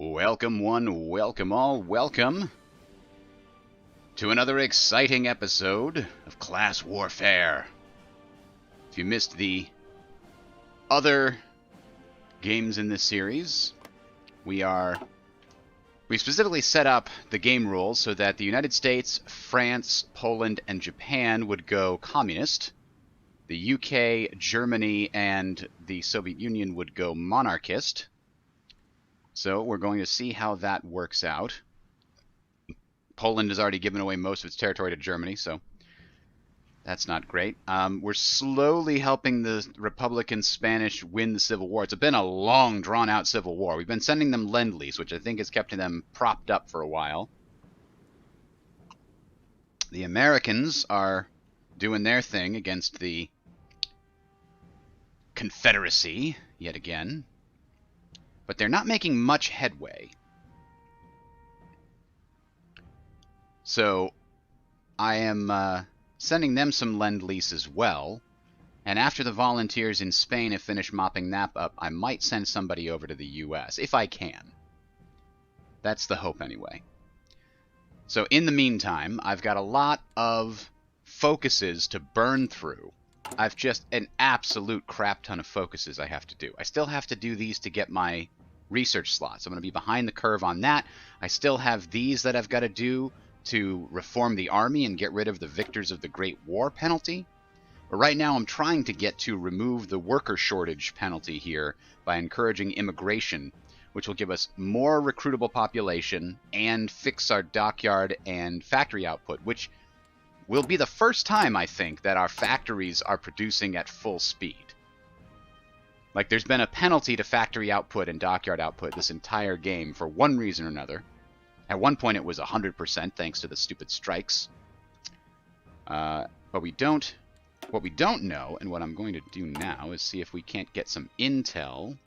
Welcome one, welcome all, welcome to another exciting episode of Class Warfare. If you missed the other games in this series, we specifically set up the game rules so that the United States, France, Poland, and Japan would go communist. The UK, Germany, and the Soviet Union would go monarchist. So we're going to see how that works out. Poland has already given away most of its territory to Germany, so that's not great. We're slowly helping the Republican Spanish win the Civil War. It's been a long, drawn-out Civil War. We've been sending them Lend-Lease, which I think has kept them propped up for a while. The Americans are doing their thing against the Confederacy, yet again. But they're not making much headway. So I am sending them some Lend-Lease as well. And after the volunteers in Spain have finished mopping that up, I might send somebody over to the US, if I can. That's the hope anyway. So in the meantime, I've got a lot of focuses to burn through. I've just an absolute crap ton of focuses I have to do. I still have to do these to get my research slots. I'm going to be behind the curve on that. I still have these that I've got to do to reform the army and get rid of the Victors of the Great War penalty. But right now I'm trying to get to remove the worker shortage penalty here by encouraging immigration, which will give us more recruitable population and fix our dockyard and factory output, which will be the first time, I think, that our factories are producing at full speed. Like, there's been a penalty to factory output and dockyard output this entire game for one reason or another. At one point it was 100% thanks to the stupid strikes. But what we don't know, and what I'm going to do now, is see if we can't get some intel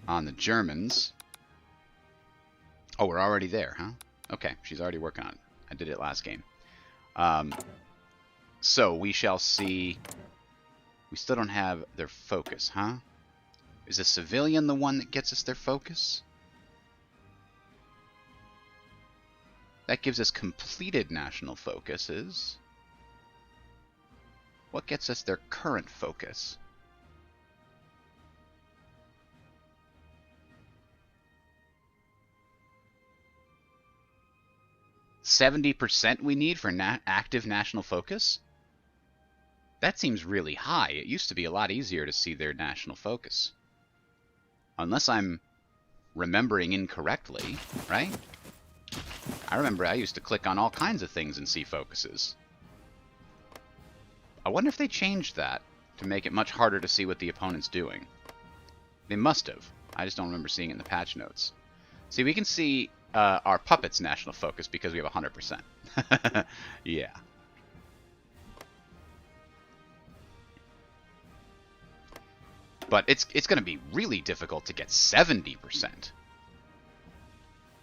on the Germans. Oh, we're already there, huh? Okay, she's already working on it. I did it last game. So we shall see. We still don't have their focus, huh? Is a civilian the one that gets us their focus? That gives us completed national focuses. What gets us their current focus? %70 we need for active national focus? That seems really high. It used to be a lot easier to see their national focus. Unless I'm remembering incorrectly, right? I remember I used to click on all kinds of things and see focuses. I wonder if they changed that to make it much harder to see what the opponent's doing. They must have. I just don't remember seeing it in the patch notes. See, we can see our puppets' national focus because we have 100%. Yeah. But it's going to be really difficult to get 70%.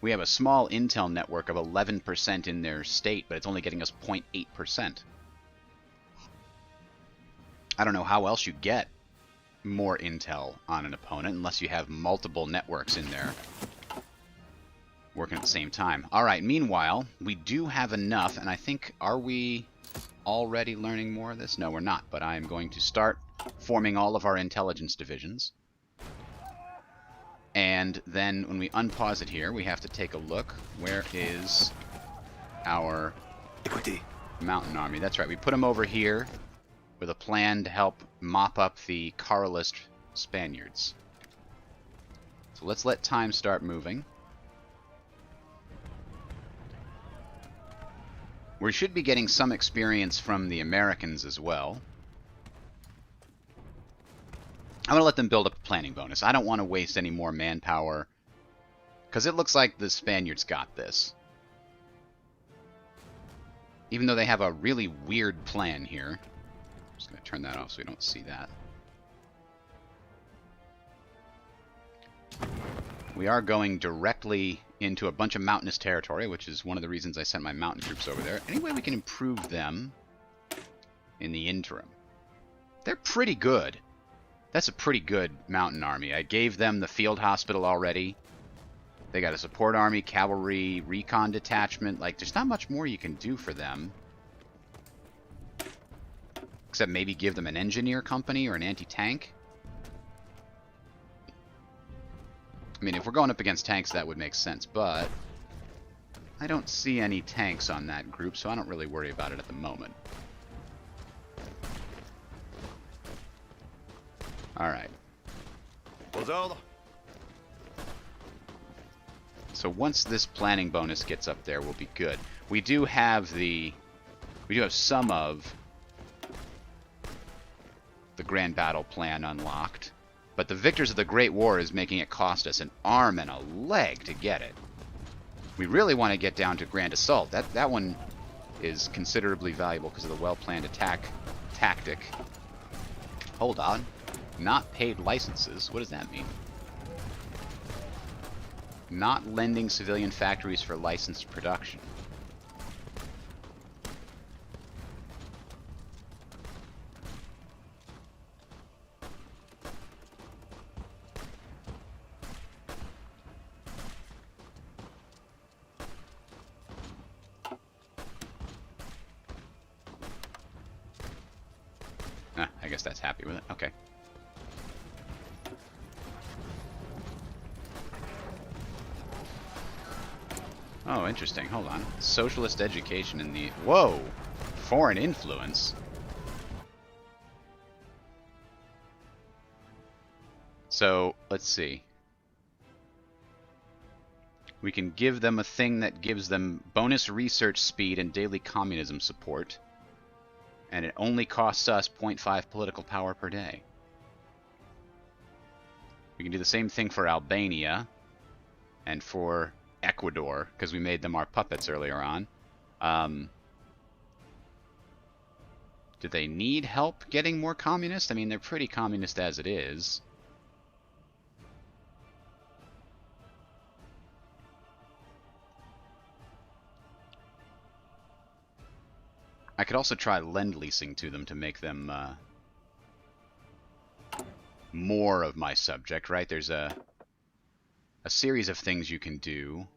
We have a small intel network of 11% in their state, but it's only getting us 0.8%. I don't know how else you get more intel on an opponent unless you have multiple networks in there working at the same time. Alright, meanwhile, we do have enough, and I think, are we already learning more of this? No, we're not, but I am going to start forming all of our intelligence divisions. And then when we unpause it here, we have to take a look. Where is our mountain army? That's right, we put them over here with a plan to help mop up the Carlist Spaniards. So let's let time start moving. We should be getting some experience from the Americans as well. I'm going to let them build up a planning bonus. I don't want to waste any more manpower, because it looks like the Spaniards got this. Even though they have a really weird plan here. I'm just going to turn that off so we don't see that. We are going directly into a bunch of mountainous territory, which is one of the reasons I sent my mountain troops over there. Any way we can improve them in the interim? They're pretty good. That's a pretty good mountain army. I gave them the field hospital already. They got a support army, cavalry, recon detachment. Like, there's not much more you can do for them. Except maybe give them an engineer company or an anti-tank. I mean, if we're going up against tanks, that would make sense, but I don't see any tanks on that group, so I don't really worry about it at the moment. Alright. So once this planning bonus gets up there, we'll be good. We do have some of the Grand Battle Plan unlocked. But the Victors of the Great War is making it cost us an arm and a leg to get it. We really want to get down to Grand Assault. That one is considerably valuable because of the well-planned attack tactic. Hold on. Not paid licenses. What does that mean? Not lending civilian factories for licensed production. I guess that's happy with it. Okay. Oh, interesting. Hold on. Socialist education in the... Whoa! Foreign influence? So, let's see. We can give them a thing that gives them bonus research speed and daily communism support. And it only costs us 0.5 political power per day. We can do the same thing for Albania and for Ecuador, because we made them our puppets earlier on. Do they need help getting more communist? I mean, they're pretty communist as it is. I could also try lend-leasing to them to make them more of my subject, right? There's a series of things you can do.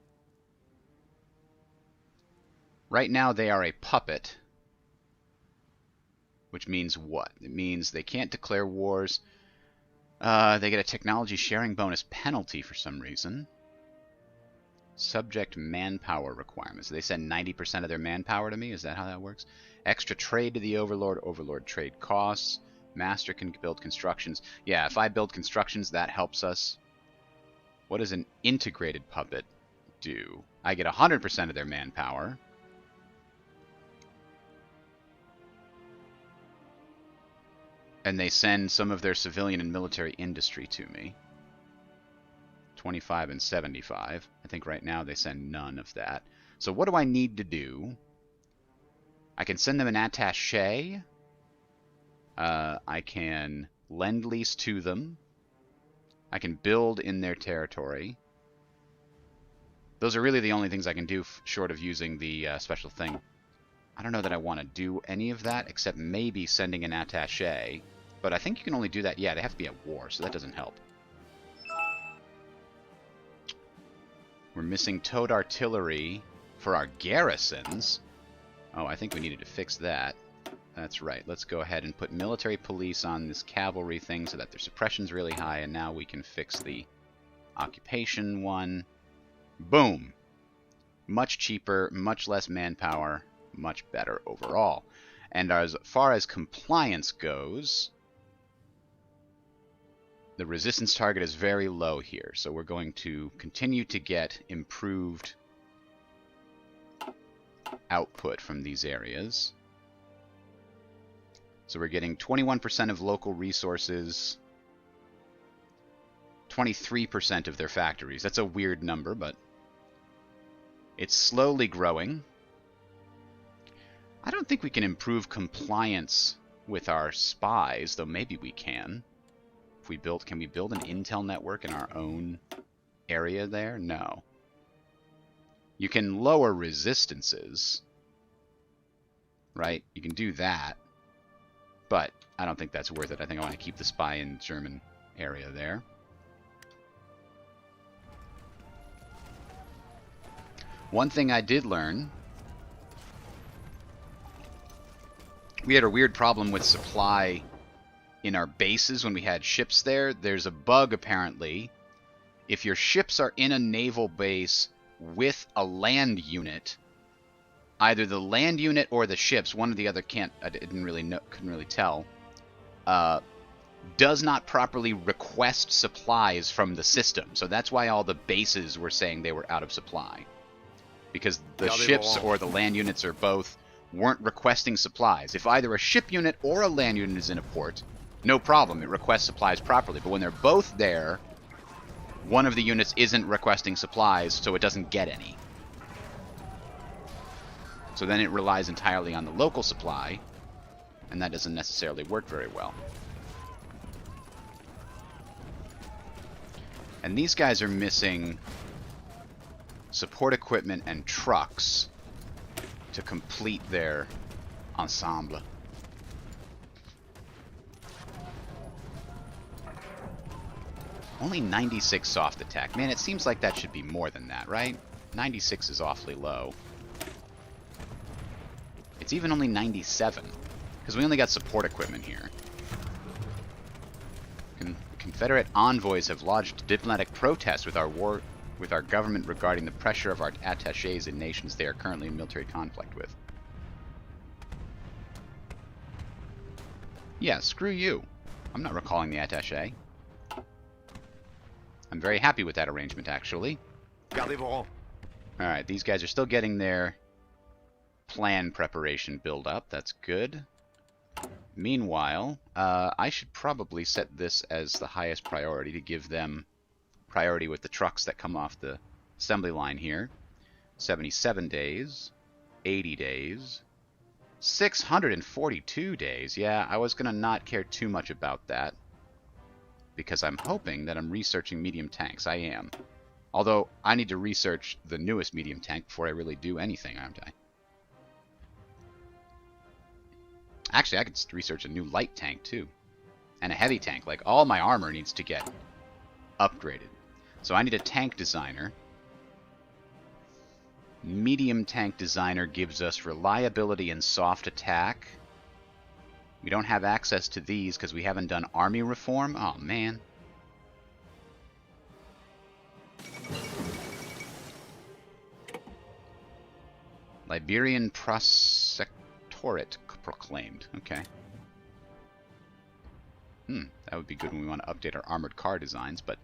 Right now they are a puppet, which means what? It means they can't declare wars. They get a technology sharing bonus penalty for some reason. Subject manpower requirements. They send 90% of their manpower to me? Is that how that works? Extra trade to the Overlord. Overlord trade costs. Master can build constructions. Yeah, if I build constructions, that helps us. What does an integrated puppet do? I get 100% of their manpower. And they send some of their civilian and military industry to me. 25 and 75. I think right now they send none of that. So what do I need to do? I can send them an attaché. I can lend lease to them. I can build in their territory. Those are really the only things I can do short of using the special thing. I don't know that I want to do any of that except maybe sending an attaché. But I think you can only do that. Yeah, they have to be at war, so that doesn't help. We're missing towed artillery for our garrisons. Oh, I think we needed to fix that. That's right. Let's go ahead and put military police on this cavalry thing so that their suppression's really high, and now we can fix the occupation one. Boom! Much cheaper, much less manpower, much better overall. And as far as compliance goes, the resistance target is very low here, so we're going to continue to get improved output from these areas. So we're getting 21% of local resources, 23% of their factories. That's a weird number, but it's slowly growing. I don't think we can improve compliance with our spies, though maybe we can. Can we build an intel network in our own area there? No. You can lower resistances, right? You can do that, but I don't think that's worth it. I think I want to keep the spy in German area there. One thing I did learn, we had a weird problem with supply in our bases when we had ships there. There's a bug, apparently. If your ships are in a naval base with a land unit, either the land unit or the ships, one or the other couldn't really tell, does not properly request supplies from the system. So that's why all the bases were saying they were out of supply. Because the ships or the land units or both weren't requesting supplies. If either a ship unit or a land unit is in a port, no problem, it requests supplies properly. But when they're both there, one of the units isn't requesting supplies, so it doesn't get any. So then it relies entirely on the local supply, and that doesn't necessarily work very well. And these guys are missing support equipment and trucks to complete their ensemble. Only 96 soft attack. Man, it seems like that should be more than that, right? 96 is awfully low. It's even only 97, because we only got support equipment here. Confederate envoys have lodged diplomatic protests with our government regarding the pressure of our attachés in nations they are currently in military conflict with. Yeah, screw you. I'm not recalling the attaché. I'm very happy with that arrangement, actually. Alright, these guys are still getting their plan preparation build up. That's good. Meanwhile, I should probably set this as the highest priority to give them priority with the trucks that come off the assembly line here. 77 days, 80 days, 642 days. Yeah, I was going to not care too much about that, because I'm hoping that I'm researching medium tanks. I am. Although, I need to research the newest medium tank before I really do anything, aren't I? Actually, I could research a new light tank, too. And a heavy tank. Like, all my armor needs to get upgraded. So I need a tank designer. Medium tank designer gives us reliability and soft attack. We don't have access to these because we haven't done army reform. Oh, man. Liberian Prosectorate proclaimed. Okay. That would be good when we want to update our armored car designs, but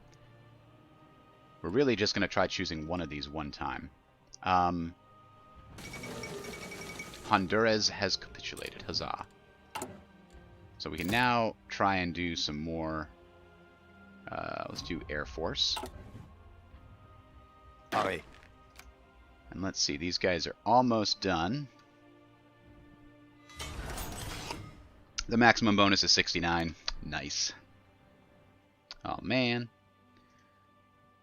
we're really just going to try choosing one of these one time. Honduras has capitulated. Huzzah. So we can now try and do some more. Let's do Air Force. Aye. And let's see, these guys are almost done. The maximum bonus is 69. Nice. Oh, man.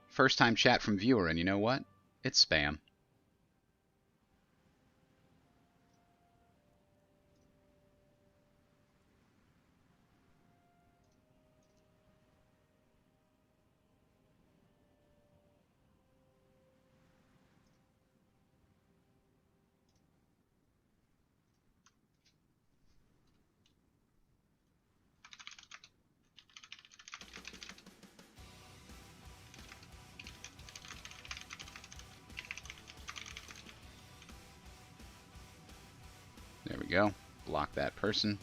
First time chat from viewer, and you know what? It's spam. There we go. Block that person.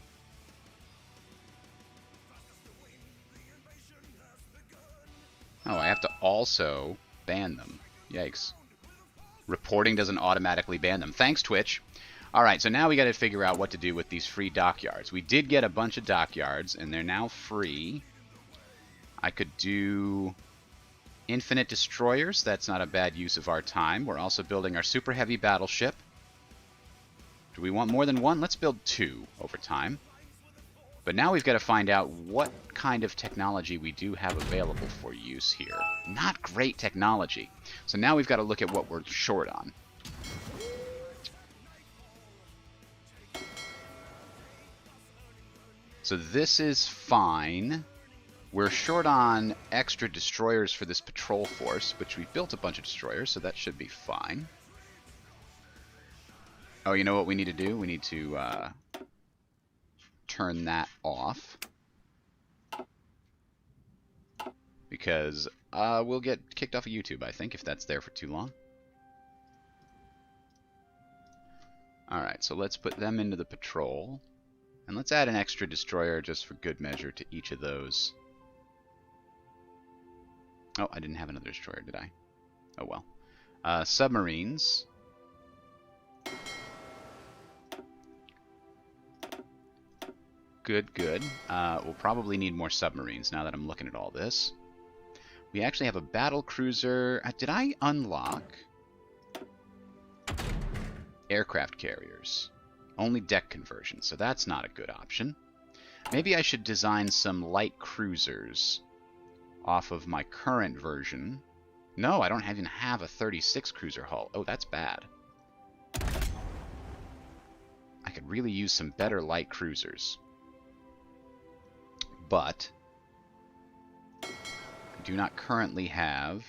Oh, I have to also ban them. Yikes. Reporting doesn't automatically ban them. Thanks, Twitch. Alright, so now we got to figure out what to do with these free dockyards. We did get a bunch of dockyards, and they're now free. I could do infinite destroyers. That's not a bad use of our time. We're also building our super heavy battleship. Do we want more than one? Let's build 2 over time. But now we've got to find out what kind of technology we do have available for use here. Not great technology. So now we've got to look at what we're short on. So this is fine. We're short on extra destroyers for this patrol force, which we've built a bunch of destroyers, so that should be fine. Oh, you know what we need to do? We need to turn that off. Because we'll get kicked off of YouTube, I think, if that's there for too long. Alright, so let's put them into the patrol. And let's add an extra destroyer just for good measure to each of those. Oh, I didn't have another destroyer, did I? Oh well. Submarines. Good, good. We'll probably need more submarines now that I'm looking at all this. We actually have a battle cruiser. Did I unlock aircraft carriers? Only deck conversion, so that's not a good option. Maybe I should design some light cruisers off of my current version. No, I don't even have a 36 cruiser hull. Oh, that's bad. I could really use some better light cruisers. But I do not currently have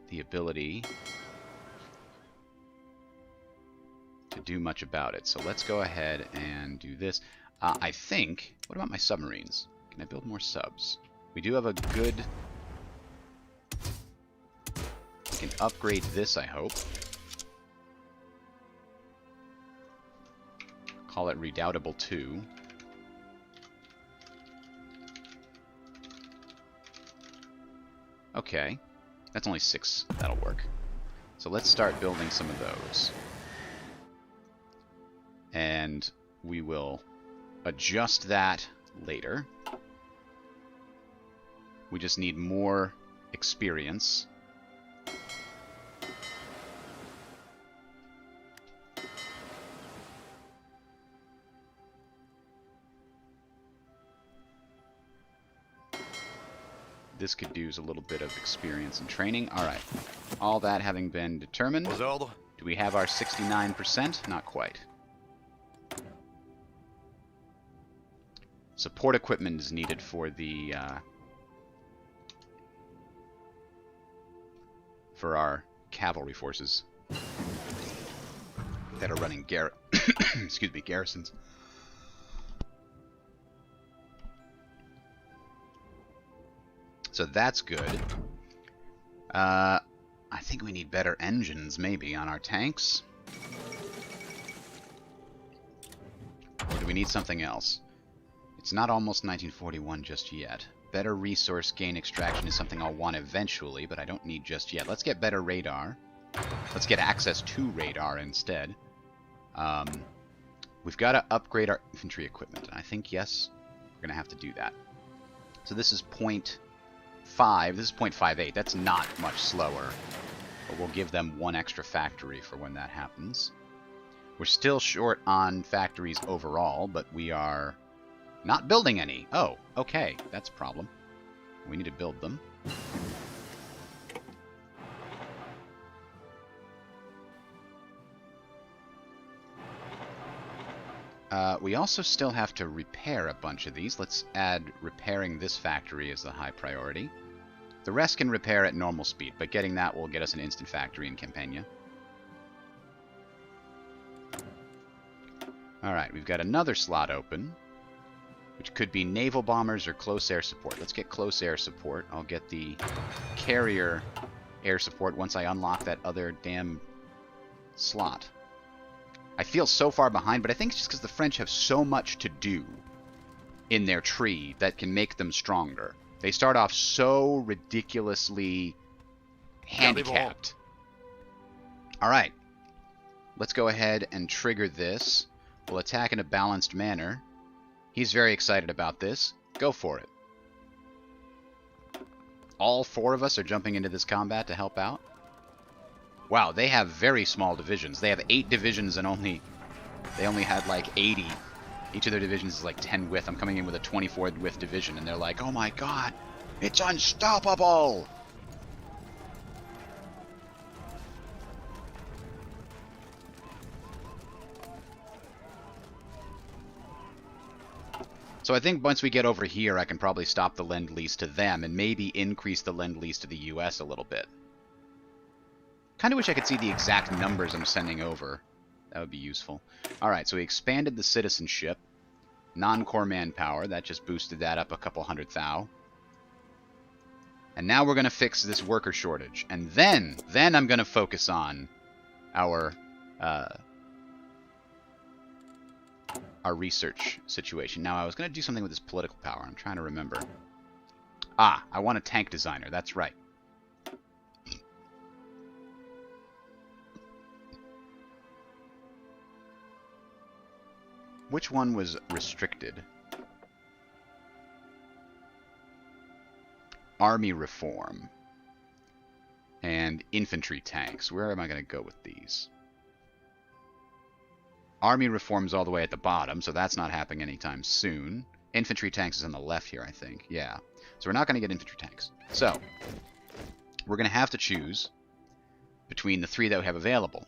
the ability to do much about it. So let's go ahead and do this. I think... What about my submarines? Can I build more subs? We do have a good... We can upgrade this, I hope. Call it Redoubtable 2. Okay. That's only 6. That'll work. So let's start building some of those. And we will adjust that later. We just need more experience. This could use a little bit of experience and training. Alright. All that having been determined, do we have our 69%? Not quite. Support equipment is needed for the for our cavalry forces that are running excuse me, garrisons. So that's good. I think we need better engines, maybe, on our tanks. Or do we need something else? It's not almost 1941 just yet. Better resource gain extraction is something I'll want eventually, but I don't need just yet. Let's get better radar. Let's get access to radar instead. We've got to upgrade our infantry equipment. I think, yes, we're going to have to do that. So this is 0.5. This is 0.58. That's not much slower. But we'll give them one extra factory for when that happens. We're still short on factories overall, but we are not building any. Oh, okay. That's a problem. We need to build them. We also still have to repair a bunch of these. Let's add repairing this factory as the high priority. The rest can repair at normal speed, but getting that will get us an instant factory in Campania. Alright, we've got another slot open, which could be naval bombers or close air support. Let's get close air support. I'll get the carrier air support once I unlock that other damn slot. I feel so far behind, but I think it's just because the French have so much to do in their tree that can make them stronger. They start off so ridiculously handicapped. Alright. Let's go ahead and trigger this. We'll attack in a balanced manner. He's very excited about this. Go for it. All 4 of us are jumping into this combat to help out. Wow, they have very small divisions. They have 8 divisions and they only had like 80. Each of their divisions is like 10 width. I'm coming in with a 24 width division, and they're like, oh my god, it's unstoppable! So I think once we get over here, I can probably stop the Lend-Lease to them and maybe increase the Lend-Lease to the US a little bit. Kind of wish I could see the exact numbers I'm sending over. That would be useful. Alright, so we expanded the citizenship. Non-core manpower. That just boosted that up a couple hundred thou. And now we're going to fix this worker shortage. And then I'm going to focus on our research situation. Now, I was going to do something with this political power. I'm trying to remember. Ah, I want a tank designer. That's right. Which one was restricted? Army reform. And infantry tanks. Where am I going to go with these? Army reform's all the way at the bottom, so that's not happening anytime soon. Infantry tanks is on the left here, I think. Yeah. So we're not going to get infantry tanks. So, we're going to have to choose between the three that we have available.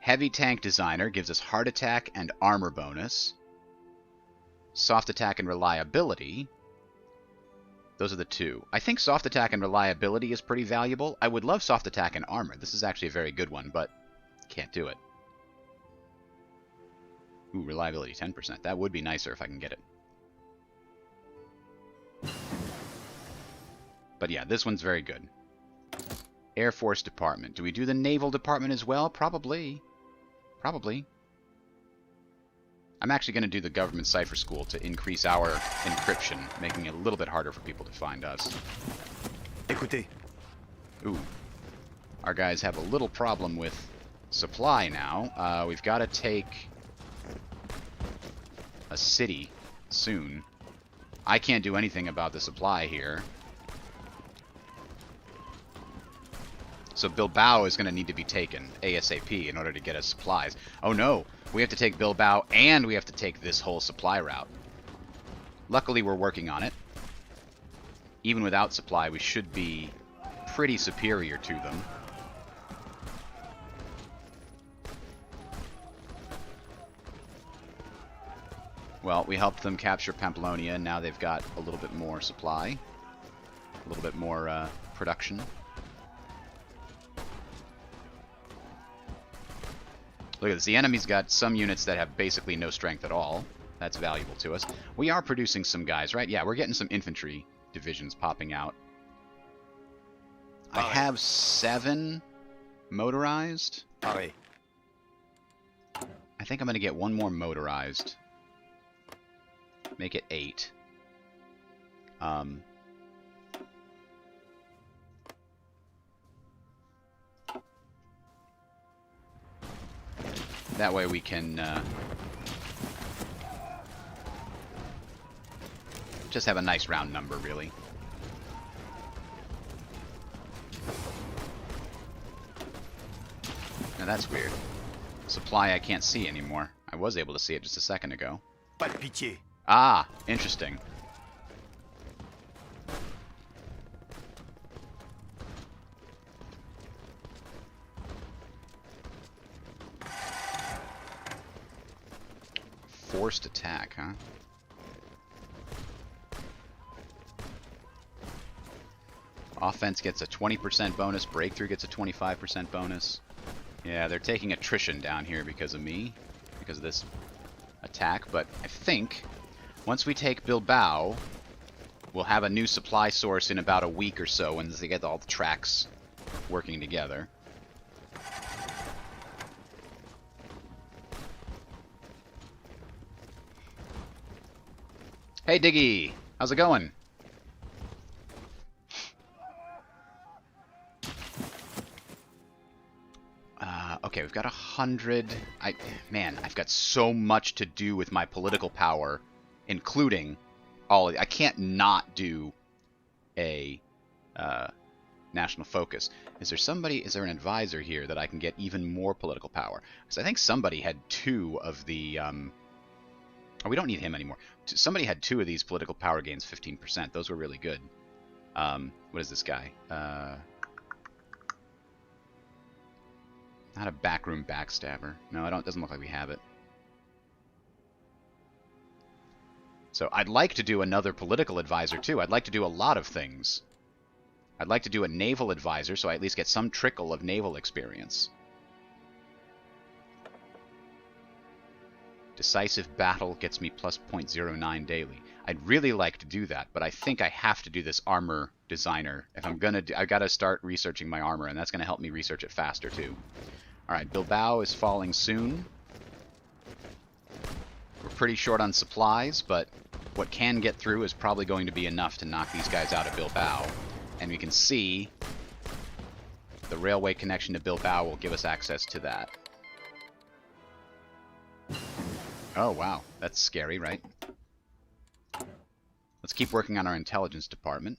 Heavy tank designer gives us heart attack and armor bonus. Soft attack and reliability. Those are the two. I think soft attack and reliability is pretty valuable. I would love soft attack and armor. This is actually a very good one, but can't do it. Ooh, reliability 10%. That would be nicer if I can get it. But yeah, this one's very good. Air Force Department. Do we do the Naval Department as well? Probably. Probably. I'm actually going to do the government cipher school to increase our encryption, making it a little bit harder for people to find us. Écoutez. Ooh. Our guys have a little problem with supply now. We've got to take a city soon. I can't do anything about the supply here. So Bilbao is going to need to be taken ASAP in order to get us supplies. Oh no, we have to take Bilbao and we have to take this whole supply route. Luckily we're working on it. Even without supply, we should be pretty superior to them. Well, we helped them capture Pamplona, and now they've got a little bit more supply. A little bit more production. Look at this. The enemy's got some units that have basically no strength at all. That's valuable to us. We are producing some guys, right? Yeah, we're getting some infantry divisions popping out. I have 7 motorized. Pareil. I think I'm going to get one more motorized. Make it 8. That way we can just have a nice round number, really. Now that's weird. Supply I can't see anymore. I was able to see it just a second ago. Pas de pitié. Ah, interesting. Forced attack, huh? Offense gets a 20% bonus. Breakthrough gets a 25% bonus. Yeah, they're taking attrition down here because of me. Because of this attack. But I think once we take Bilbao, we'll have a new supply source in about a week or so when they get all the tracks working together. Hey Diggy, how's it going? Okay, we've got 100. Man, I've got so much to do with my political power, including all. I can't not do a national focus. Is there an advisor here that I can get even more political power? Because I think somebody had 2 of the. Oh, we don't need him anymore. Somebody had 2 of these political power gains, 15%. Those were really good. What is this guy? Not a backroom backstabber. No, it doesn't look like we have it. So I'd like to do another political advisor too. I'd like to do a lot of things. I'd like to do a naval advisor so I at least get some trickle of naval experience. Decisive battle gets me plus 0.09 daily. I'd really like to do that, but I think I have to do this armor designer. If I'm gonna I gotta start researching my armor, and that's gonna help me research it faster too. Alright, Bilbao is falling soon. We're pretty short on supplies, but what can get through is probably going to be enough to knock these guys out of Bilbao. And we can see the railway connection to Bilbao will give us access to that. Oh, wow. That's scary, right? Let's keep working on our intelligence department.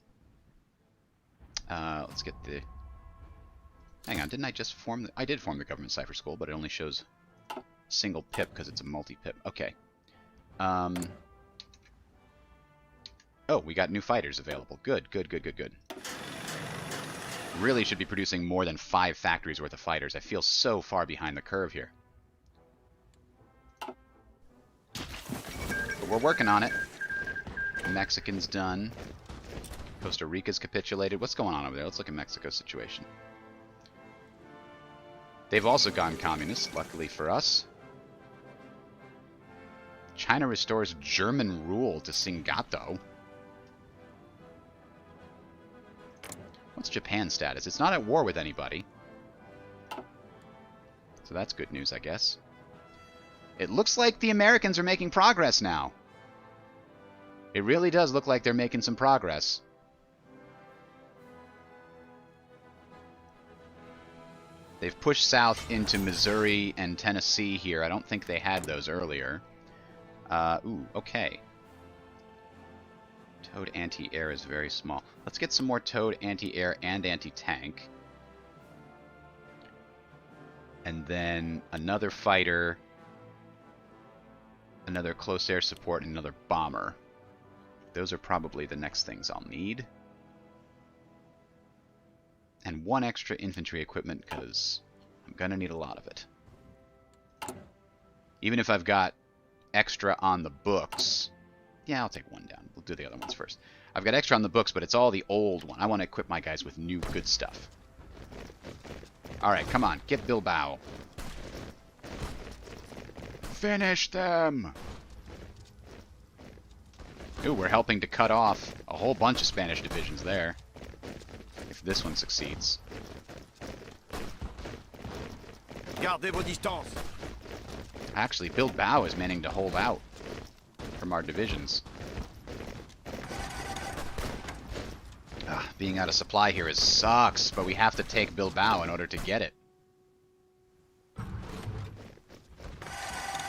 Let's get the... Hang on, didn't I just form the... I did form the government cipher school, but it only shows a single pip because it's a multi-pip. Okay. Oh, we got new fighters available. Good, good, good, good, good. Really should be producing more than 5 factories worth of fighters. I feel so far behind the curve here. But we're working on it. Mexican's done. Costa Rica's capitulated. What's going on over there? Let's look at Mexico's situation. They've also gone communist, luckily for us. China restores German rule to Singato. What's Japan's status? It's not at war with anybody. So that's good news, I guess. It looks like the Americans are making progress now. It really does look like they're making some progress. They've pushed south into Missouri and Tennessee here. I don't think they had those earlier. Ooh, okay. Towed anti-air is very small. Let's get some more towed anti-air and anti-tank. And then another fighter, another close air support, and another bomber. Those are probably the next things I'll need. And 1 extra infantry equipment, because I'm going to need a lot of it. Even if I've got extra on the books. Yeah, I'll take 1 down. We'll do the other ones first. I've got extra on the books, but it's all the old one. I want to equip my guys with new good stuff. Alright, come on. Get Bilbao. Finish them! Ooh, we're helping to cut off a whole bunch of Spanish divisions there. If this one succeeds. Gardez vos distances. Actually, Bilbao is managing to hold out from our divisions. Being out of supply here sucks, but we have to take Bilbao in order to get it.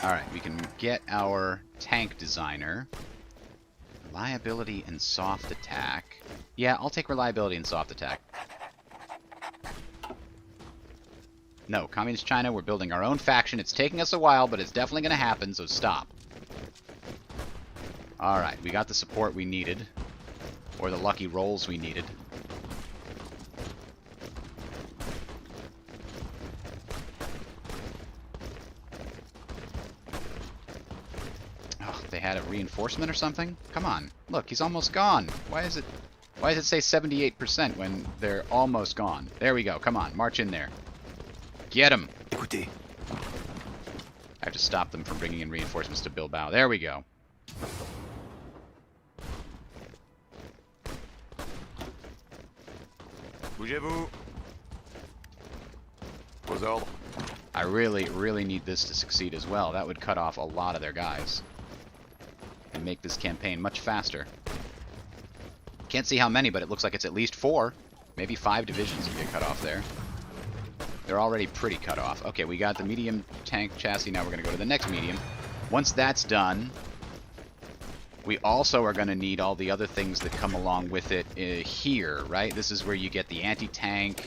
Alright, we can get our tank designer. Reliability and soft attack. Yeah, I'll take reliability and soft attack. No, Communist China, we're building our own faction. It's taking us a while, but it's definitely going to happen, so stop. Alright, we got the support we needed. Or the lucky rolls we needed. Oh, they had a reinforcement or something? Come on. Look, he's almost gone. Why does it say 78% when they're almost gone? There we go. Come on, march in there. Get him. Écoutez. I have to stop them from bringing in reinforcements to Bilbao. There we go. Bougez-vous. Vos ordres. I really need this to succeed as well. That would cut off a lot of their guys. And make this campaign much faster. Can't see how many, but it looks like it's at least 4. Maybe 5 divisions that get cut off there. They're already pretty cut off. Okay, we got the medium tank chassis. Now we're going to go to the next medium. Once that's done, we also are going to need all the other things that come along with it here, right? This is where you get the anti-tank.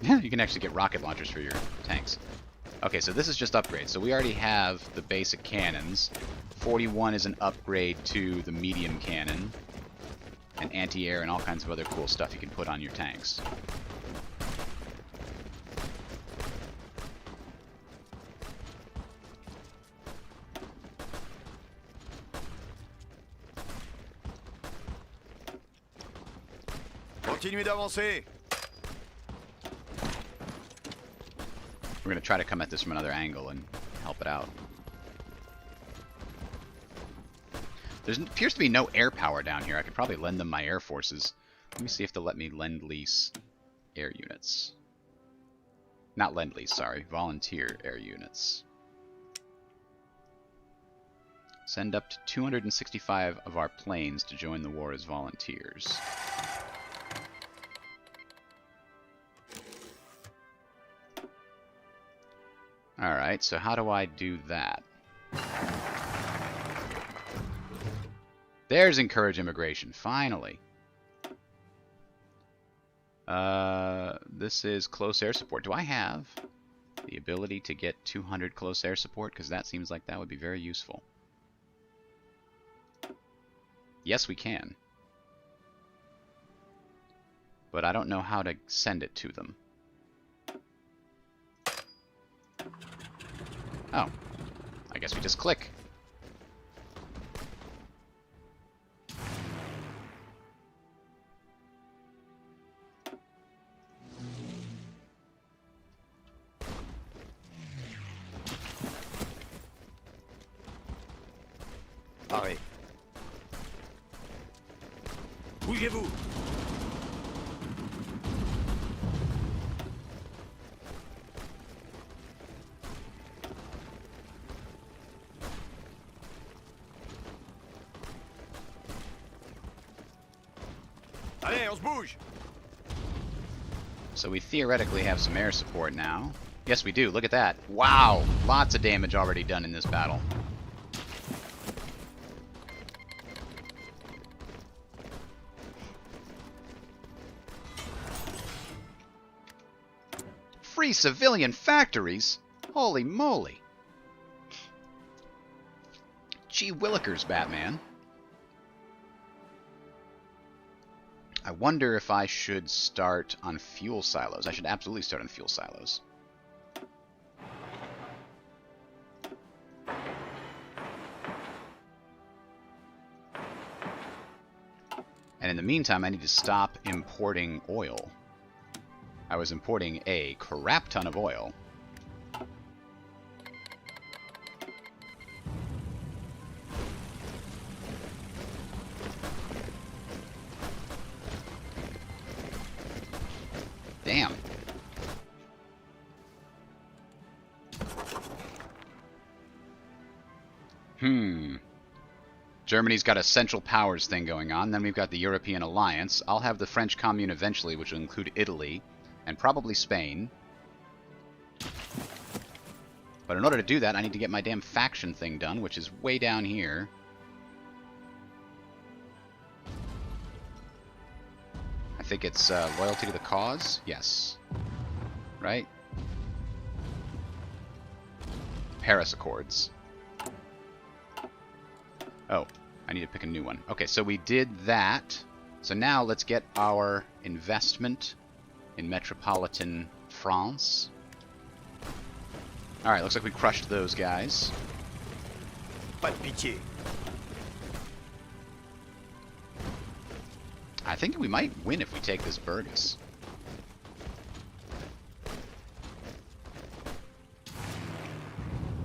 Yeah, you can actually get rocket launchers for your tanks. Okay, so this is just upgrades. So we already have the basic cannons. 41 is an upgrade to the medium cannon. And anti-air and all kinds of other cool stuff you can put on your tanks. Continuez d'avancer. We're going to try to come at this from another angle and help it out. There appears to be no air power down here. I could probably lend them my air forces. Let me see if they'll let me lend-lease air units. Not lend-lease, sorry. Volunteer air units. Send up to 265 of our planes to join the war as volunteers. Alright, so how do I do that? There's encourage immigration, finally. This is close air support. Do I have the ability to get 200 close air support? Because that seems like that would be very useful. Yes, we can. But I don't know how to send it to them. Oh. I guess we just click. Arrêt. Bougez-vous. Allez, on se bouge. So we theoretically have some air support now. Yes, we do. Look at that. Wow! Lots of damage already done in this battle. Free civilian factories? Holy moly. Gee willikers, Batman. I wonder if I should start on fuel silos. I should absolutely start on fuel silos. And in the meantime, I need to stop importing oil. I was importing a crap ton of oil. Damn. Germany's got a Central Powers thing going on. Then we've got the European Alliance. I'll have the French Commune eventually, which will include Italy. And probably Spain. But in order to do that, I need to get my damn faction thing done, which is way down here. I think it's loyalty to the cause? Yes. Right? Paris Accords. Oh, I need to pick a new one. Okay, so we did that. So now let's get our investment in metropolitan France. Alright, looks like we crushed those guys. Pas de pitié. I think we might win if we take this Burgess.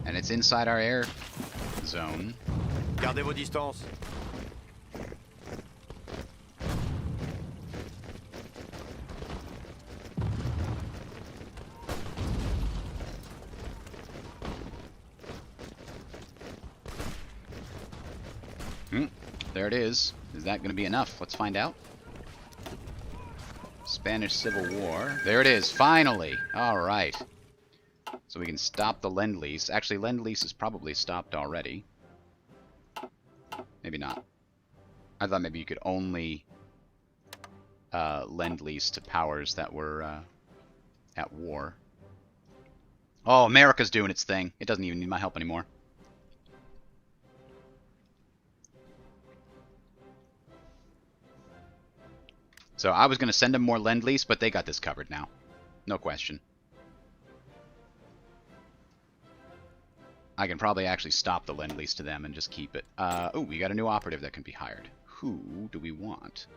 And it's inside our air zone. Gardez vos distances. There it is. Is that going to be enough? Let's find out. Spanish Civil War. There it is. Finally. All right. So we can stop the Lend-Lease. Actually, Lend-Lease is probably stopped already. Maybe not. I thought maybe you could only Lend-Lease to powers that were at war. Oh, America's doing its thing. It doesn't even need my help anymore. So I was going to send them more Lend-Lease, but they got this covered now. No question. I can probably actually stop the Lend-Lease to them and just keep it. Oh, we got a new operative that can be hired. Who do we want?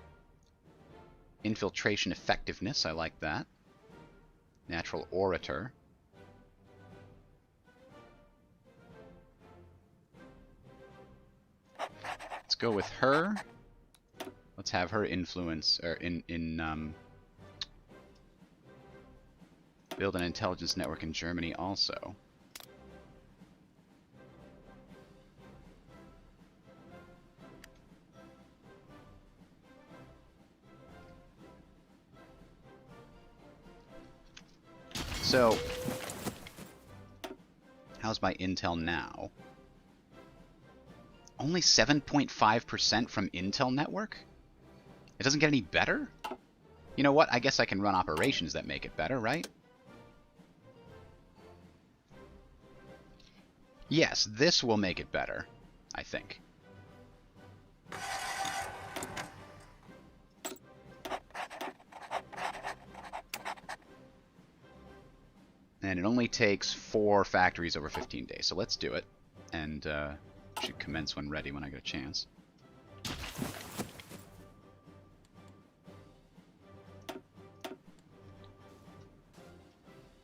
Infiltration effectiveness, I like that. Natural orator. Let's go with her. Let's have her influence, or build an intelligence network in Germany also. So, how's my intel now? Only 7.5% from Intel network? It doesn't get any better? You know what? I guess I can run operations that make it better, right? Yes, this will make it better, I think. And it only takes 4 factories over 15 days, so let's do it. And should commence when ready when I get a chance.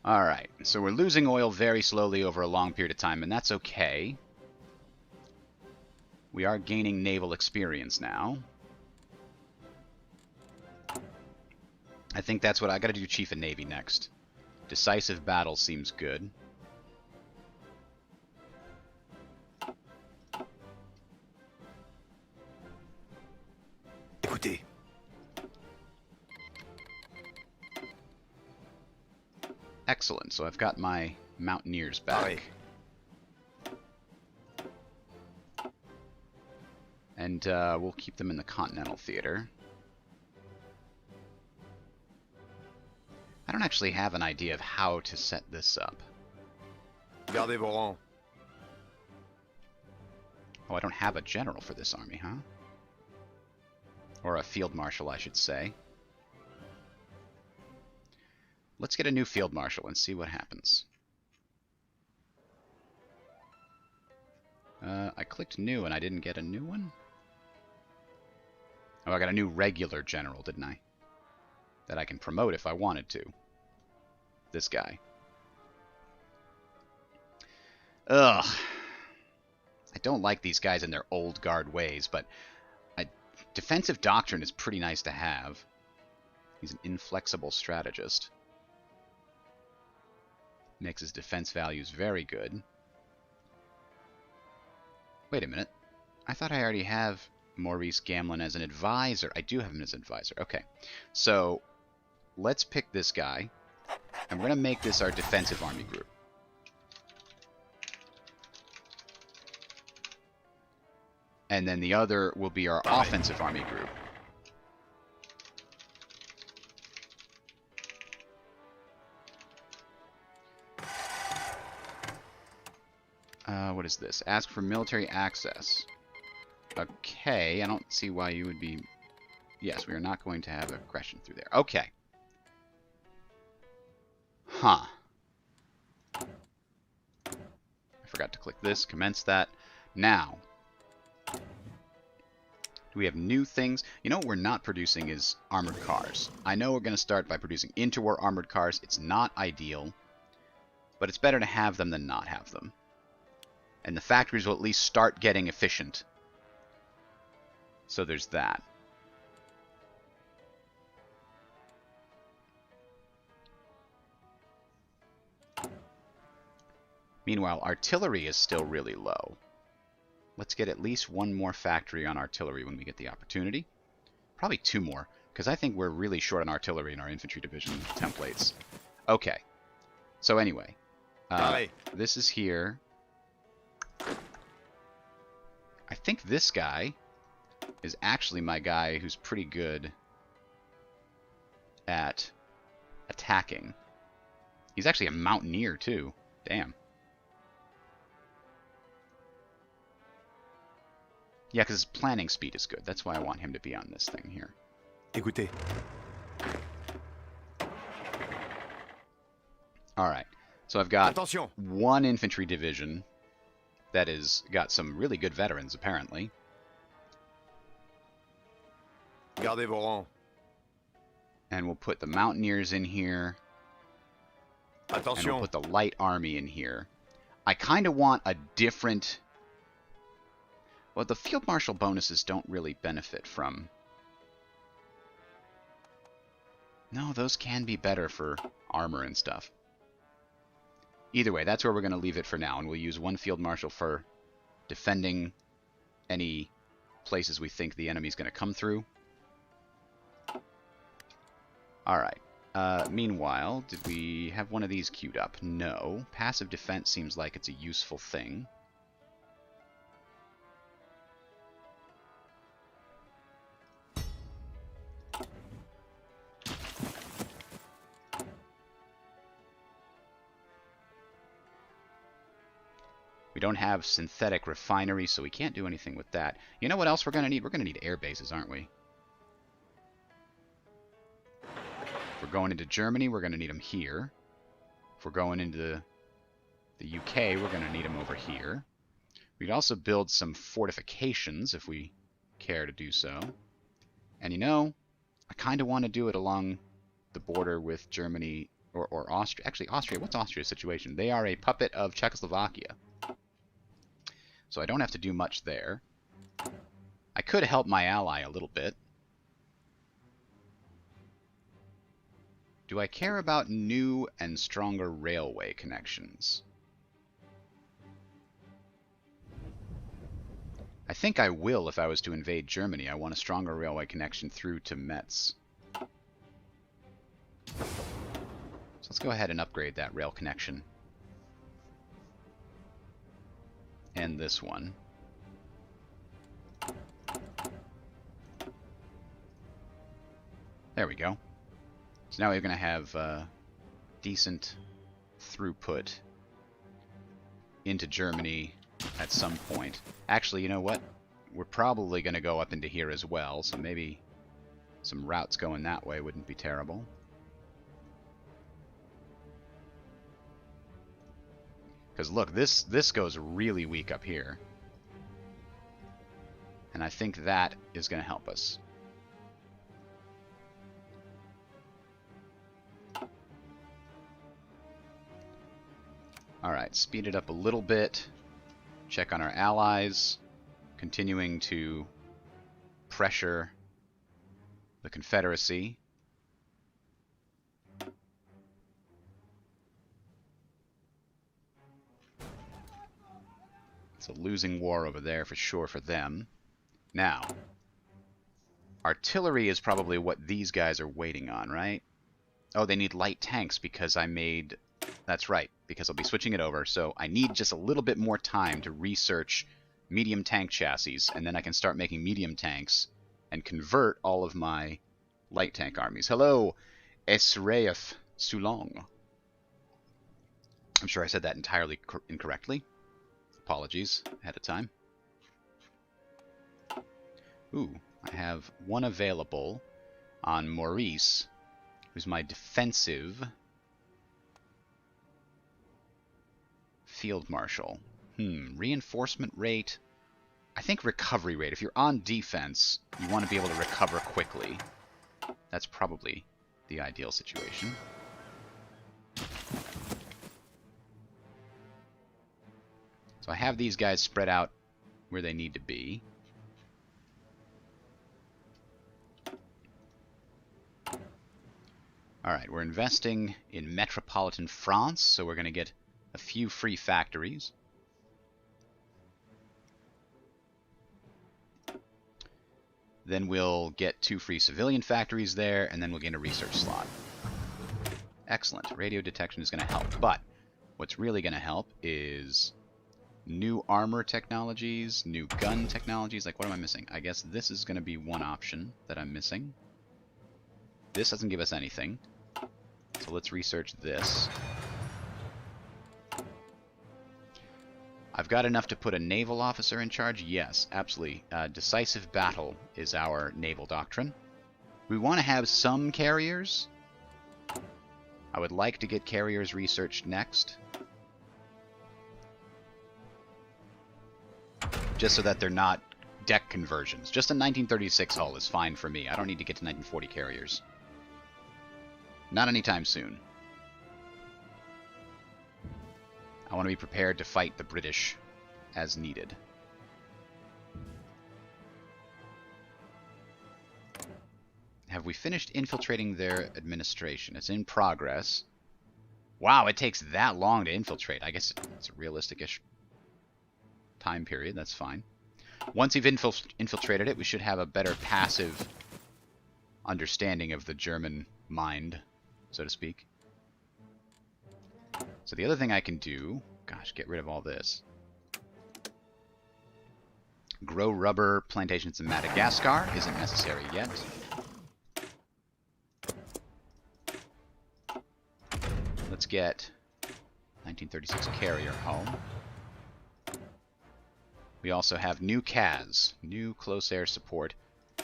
Alright, so we're losing oil very slowly over a long period of time, and that's okay. We are gaining naval experience now. I think that's what I gotta do. Chief of Navy next. Decisive battle seems good. Écoutez. Excellent, so I've got my mountaineers back. And we'll keep them in the Continental Theater. I don't actually have an idea of how to set this up. Gardez vos rangs. Oh, I don't have a general for this army, huh? Or a field marshal, I should say. Let's get a new field marshal and see what happens. I clicked new and I didn't get a new one? Oh, I got a new regular general, didn't I? That I can promote if I wanted to. This guy. Ugh. I don't like these guys in their old guard ways, but a defensive doctrine is pretty nice to have. He's an inflexible strategist. Makes his defense values very good. Wait a minute. I thought I already have Maurice Gamlin as an advisor. I do have him as an advisor. Okay. So, let's pick this guy. And we're going to make this our defensive army group. And then the other will be our offensive army group. What is this? Ask for military access. Okay, I don't see why you would be... Yes, we are not going to have aggression through there. Okay. Huh. I forgot to click this. Commence that. Now. Do we have new things? You know what we're not producing is armored cars. I know we're going to start by producing interwar armored cars. It's not ideal. But it's better to have them than not have them. And the factories will at least start getting efficient. So there's that. Meanwhile, artillery is still really low. Let's get at least one more factory on artillery when we get the opportunity. Probably 2 more, because I think we're really short on artillery in our infantry division templates. Okay. So anyway, this is here. I think this guy is actually my guy who's pretty good at attacking. He's actually a mountaineer, too. Damn. Yeah, because his planning speed is good. That's why I want him to be on this thing here. Écoutez. Alright. So I've got Attention. 1 infantry division that has got some really good veterans, apparently. Gardez vos rangs. And we'll put the Mountaineers in here. And we'll Attention. put the Light Army in here. I kind of want a different... Well, the Field Marshal bonuses don't really benefit from... No, those can be better for armor and stuff. Either way, that's where we're going to leave it for now. And we'll use one Field Marshal for defending any places we think the enemy's going to come through. Alright. Meanwhile, did we have one of these queued up? No. Passive defense seems like it's a useful thing. We don't have synthetic refinery, so we can't do anything with that. You know what else we're going to need? We're going to need air bases, aren't we? If we're going into Germany, we're going to need them here. If we're going into the UK, we're going to need them over here. We'd also build some fortifications if we care to do so. And you know, I kind of want to do it along the border with Germany or Austria. Actually, Austria, what's Austria's situation? They are a puppet of Czechoslovakia. So I don't have to do much there. I could help my ally a little bit. Do I care about new and stronger railway connections? I think I will if I was to invade Germany. I want a stronger railway connection through to Metz. So let's go ahead and upgrade that rail connection. And this one. There we go. So now we're going to have decent throughput into Germany at some point. Actually, you know what? We're probably going to go up into here as well, so maybe some routes going that way wouldn't be terrible. Because look, this goes really weak up here. And I think that is going to help us. Alright, speed it up a little bit. Check on our allies. Continuing to pressure the Confederacy. It's a losing war over there for sure for them. Now, artillery is probably what these guys are waiting on, right? Oh, they need light tanks because I made... That's right, because I'll be switching it over, so I need just a little bit more time to research medium tank chassis, and then I can start making medium tanks and convert all of my light tank armies. Hello, Esraef Sulong. I'm sure I said that entirely incorrectly. Apologies ahead of time. Ooh, I have one available on Maurice, who's my defensive field marshal. Reinforcement rate. I think recovery rate. If you're on defense, you want to be able to recover quickly. That's probably the ideal situation. So I have these guys spread out where they need to be. Alright, we're investing in metropolitan France, so we're going to get a few free factories. Then we'll get 2 free civilian factories there, and then we'll get a research slot. Excellent. Radio detection is going to help. But what's really going to help is new armor technologies, new gun technologies. Like, what am I missing? I guess this is going to be one option that I'm missing. This doesn't give us anything. So let's research this. I've got enough to put a naval officer in charge? Yes, absolutely. Decisive battle is our naval doctrine. We want to have some carriers. I would like to get carriers researched next. Just so that they're not deck conversions. Just a 1936 hull is fine for me. I don't need to get to 1940 carriers. Not anytime soon. I want to be prepared to fight the British as needed. Have we finished infiltrating their administration? It's in progress. Wow, it takes that long to infiltrate. I guess it's a realistic-ish time period. That's fine. Once you've infiltrated it, we should have a better passive understanding of the German mind, so to speak. So the other thing I can do... Gosh, get rid of all this. Grow rubber plantations in Madagascar. Isn't necessary yet. Let's get 1936 carrier home. We also have new CAS, new close air support,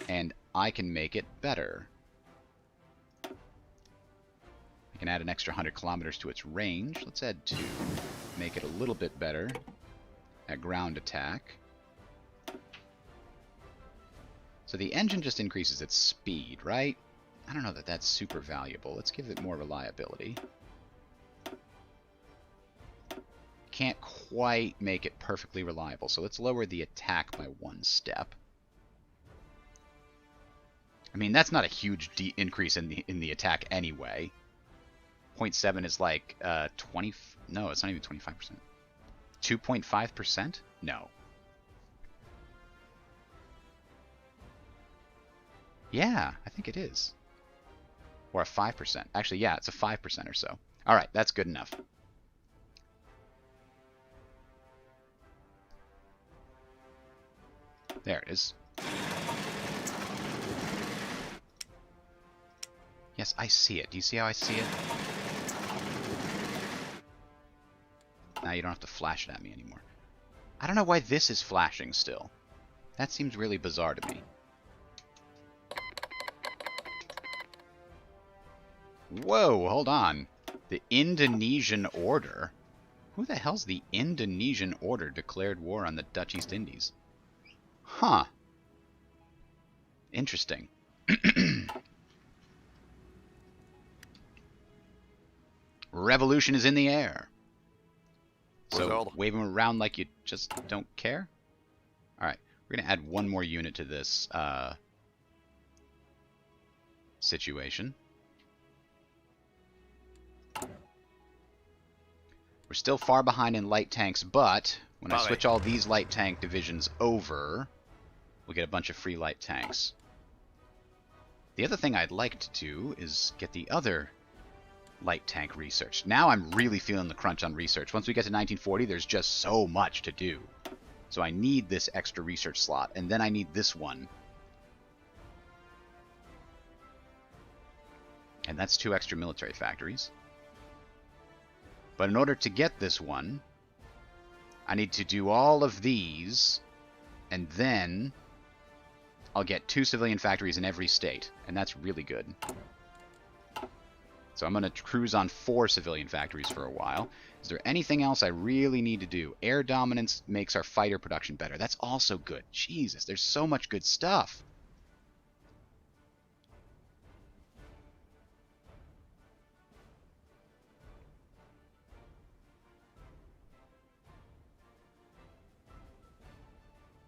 and I can make it better. I can add an extra 100 kilometers to its range. Let's add 2. Make it a little bit better at ground attack. So the engine just increases its speed, right? I don't know that that's super valuable. Let's give it more reliability. Can't quite make it perfectly reliable, so let's lower the attack by 1 step. I mean, that's not a huge increase in the attack anyway. 0.7 is like 20. No, it's not even 25%. 2.5%? No. Yeah, I think it is. Or a 5%. Actually, yeah, it's a 5% or so. All right, that's good enough. There it is. Yes, I see it. Do you see how I see it? Now you don't have to flash it at me anymore. I don't know why this is flashing still. That seems really bizarre to me. Whoa, hold on. The Indonesian Order? Who the hell's the Indonesian Order declared war on the Dutch East Indies? Huh. Interesting. Revolution is in the air. So, wave them around like you just don't care? Alright, we're going to add one more unit to this situation. We're still far behind in light tanks, but when I switch all these light tank divisions over, we'll get a bunch of free light tanks. The other thing I'd like to do is get the other light tank research. Now I'm really feeling the crunch on research. Once we get to 1940, there's just so much to do. So I need this extra research slot, and then I need this one. And that's 2 extra military factories. But in order to get this one, I need to do all of these, and then I'll get 2 civilian factories in every state, and that's really good. So I'm going to cruise on 4 civilian factories for a while. Is there anything else I really need to do? Air dominance makes our fighter production better. That's also good. Jesus, there's so much good stuff.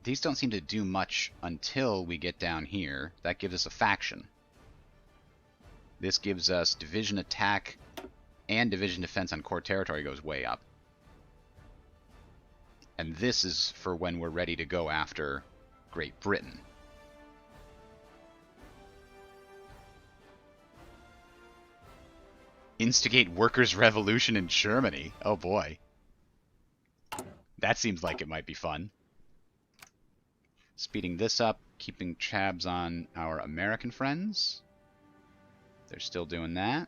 These don't seem to do much until we get down here. That gives us a faction. This gives us division attack and division defense on core territory goes way up. And this is for when we're ready to go after Great Britain. Instigate workers' revolution in Germany. Oh boy. That seems like it might be fun. Speeding this up, keeping tabs on our American friends. They're still doing that.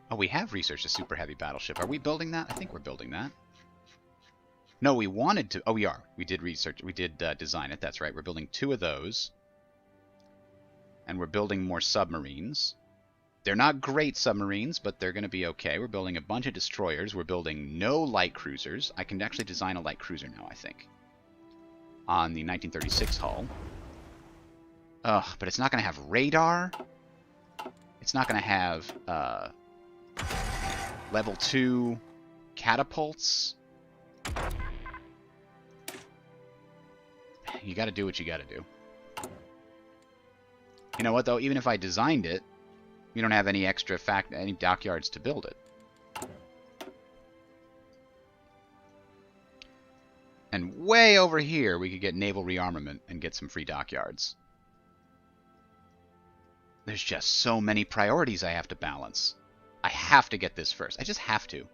Oh, we have researched a super heavy battleship. Are we building that? I think we're building that. No, we wanted to. Oh, we are. We did research. We did design it. That's right. We're building 2 of those. And we're building more submarines. They're not great submarines, but they're going to be okay. We're building a bunch of destroyers. We're building no light cruisers. I can actually design a light cruiser now, I think, on the 1936 hull. Ugh, but it's not going to have radar. It's not going to have level 2 catapults. You got to do what you got to do. You know what, though? Even if I designed it, we don't have any extra any dockyards to build it. And way over here, we could get naval rearmament and get some free dockyards. There's just so many priorities I have to balance. I have to get this first. I just have to.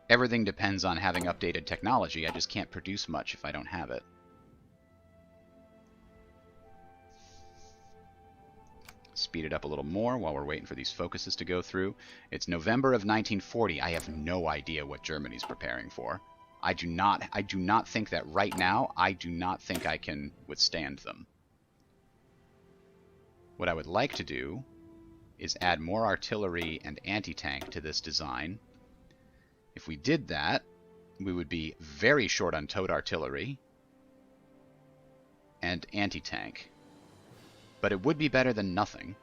Everything depends on having updated technology. I just can't produce much if I don't have it. Speed it up a little more while we're waiting for these focuses to go through. It's November of 1940. I have no idea what Germany's preparing for. I do not think that right now, I do not think I can withstand them. What I would like to do is add more artillery and anti-tank to this design. If we did that, we would be very short on towed artillery and anti-tank. But it would be better than nothing.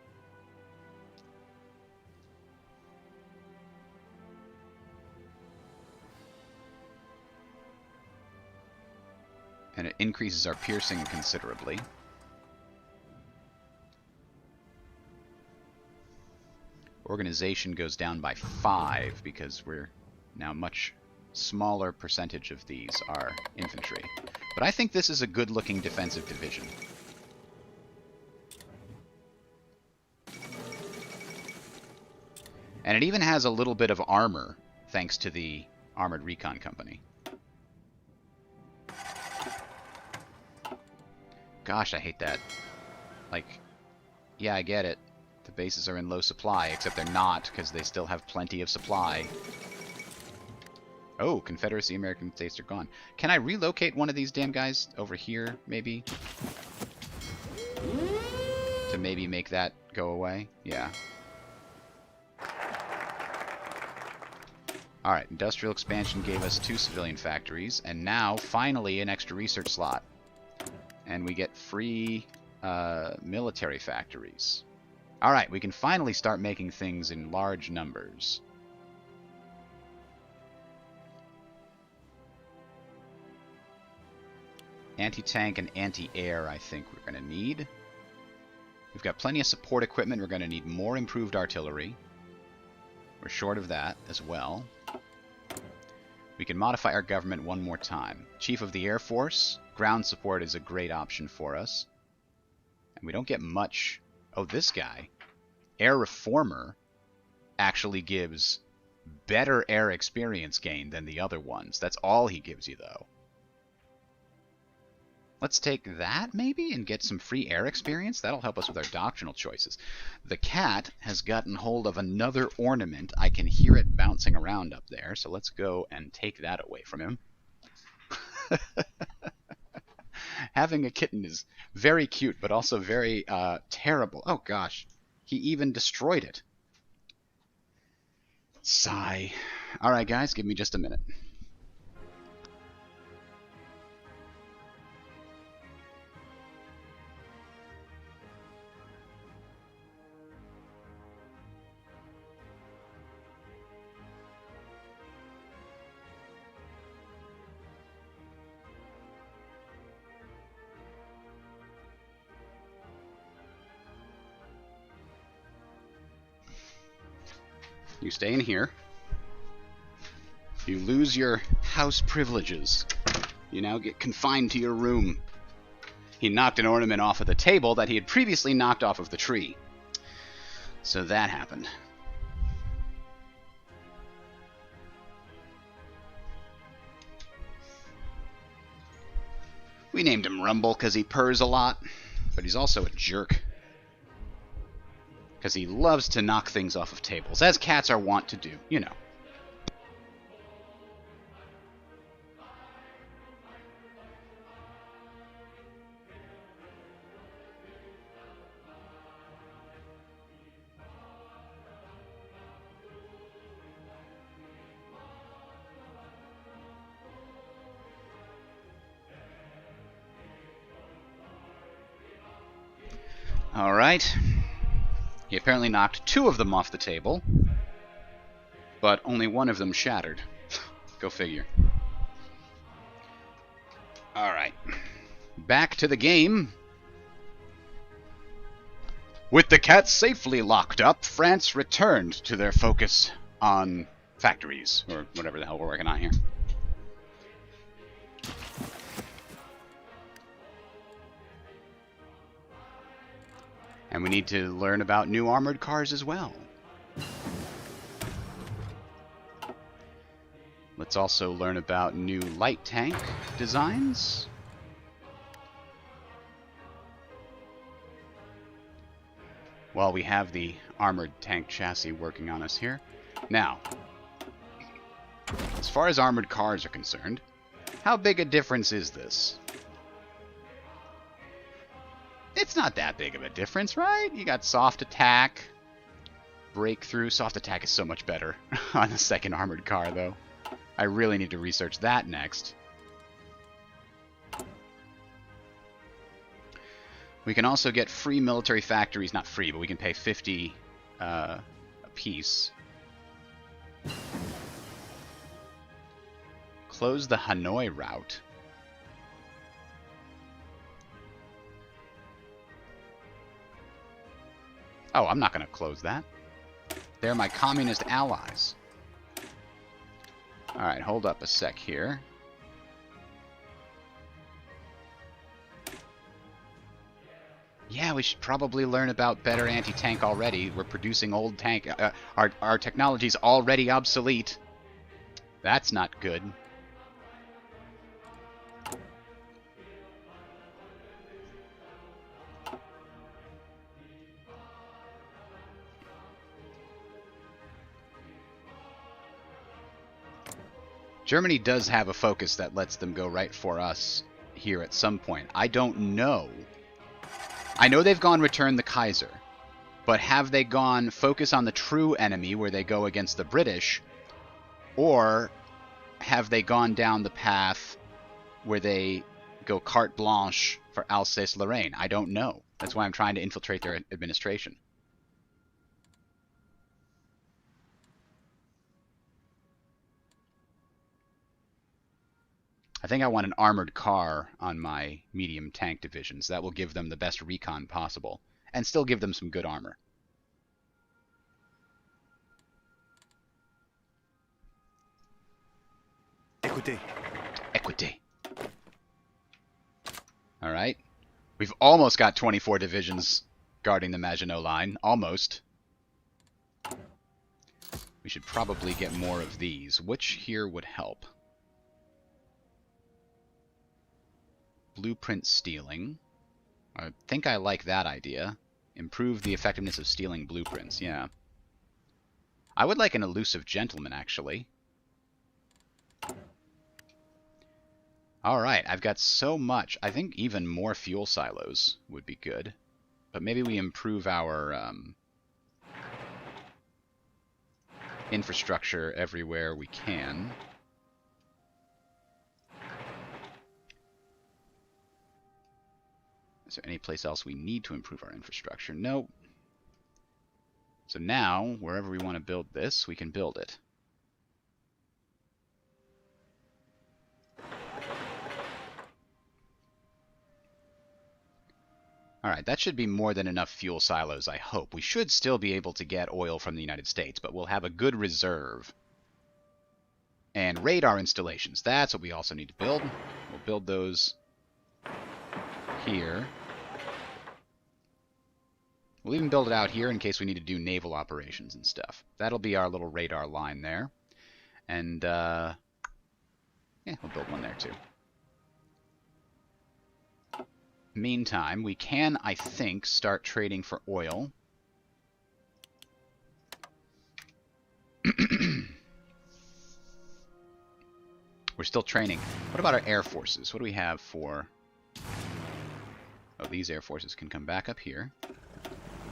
And it increases our piercing considerably. Organization goes down by 5 because we're now much smaller percentage of these are infantry. But I think this is a good-looking defensive division. And it even has a little bit of armor, thanks to the Armored Recon Company. Gosh, I hate that. Like, yeah, I get it. The bases are in low supply, except they're not, because they still have plenty of supply. Oh, Confederacy American states are gone. Can I relocate one of these damn guys over here, maybe? To maybe make that go away? Yeah. Alright, industrial expansion gave us 2 civilian factories, and now, finally, an extra research slot. And we get free military factories. Alright, we can finally start making things in large numbers. Anti-tank and anti-air, I think we're going to need. We've got plenty of support equipment. We're going to need more improved artillery. We're short of that as well. We can modify our government one more time. Chief of the Air Force, ground support is a great option for us. And we don't get much. Oh, this guy, Air Reformer, actually gives better air experience gain than the other ones. That's all he gives you, though. Let's take that, maybe, and get some free air experience. That'll help us with our doctrinal choices. The cat has gotten hold of another ornament. I can hear it bouncing around up there, so let's go and take that away from him. Having a kitten is very cute, but also very terrible. Oh, gosh. He even destroyed it. Sigh. All right, guys, give me just a minute. You stay in here. You lose your house privileges. You now get confined to your room. He knocked an ornament off of the table that he had previously knocked off of the tree. So that happened. We named him Rumble because he purrs a lot, but he's also a jerk. Because he loves to knock things off of tables, as cats are wont to do, you know. Alright. He apparently knocked 2 of them off the table, but only 1 of them shattered. Go figure. Alright. Back to the game. With the cats safely locked up, France returned to their focus on factories, or whatever the hell we're working on here. And we need to learn about new armored cars as well. Let's also learn about new light tank designs. While we have the armored tank chassis working on us here. Now, as far as armored cars are concerned, how big a difference is this? It's not that big of a difference, right? You got soft attack, breakthrough. Soft attack is so much better on the second armored car, though. I really need to research that next. We can also get free military factories. Not free, but we can pay 50 a piece. Close the Hanoi route. Oh, I'm not going to close that. They're my communist allies. Alright, hold up a sec here. Yeah, we should probably learn about better anti-tank already. We're producing old tank. Our technology's already obsolete. That's not good. Germany does have a focus that lets them go right for us here at some point. I don't know. I know they've gone return the Kaiser, but have they gone focus on the true enemy where they go against the British, or have they gone down the path where they go carte blanche for Alsace-Lorraine? I don't know. That's why I'm trying to infiltrate their administration. I think I want an armored car on my medium tank divisions. That will give them the best recon possible, and still give them some good armor. Écoutez. Écoutez. Alright. We've almost got 24 divisions guarding the Maginot Line. Almost. We should probably get more of these. Which here would help? Blueprint stealing. I think I like that idea. Improve the effectiveness of stealing blueprints, yeah. I would like an elusive gentleman, actually. Alright, I've got so much. I think even more fuel silos would be good. But maybe we improve our infrastructure everywhere we can. Is there any place else we need to improve our infrastructure? Nope. So now, wherever we want to build this, we can build it. Alright, that should be more than enough fuel silos, I hope. We should still be able to get oil from the United States, but we'll have a good reserve. And radar installations, that's what we also need to build. We'll build those here. We'll even build it out here in case we need to do naval operations and stuff. That'll be our little radar line there. And, yeah, we'll build one there too. Meantime, we can, I think, start trading for oil. We're still training. What about our air forces? What do we have for... Oh, these air forces can come back up here.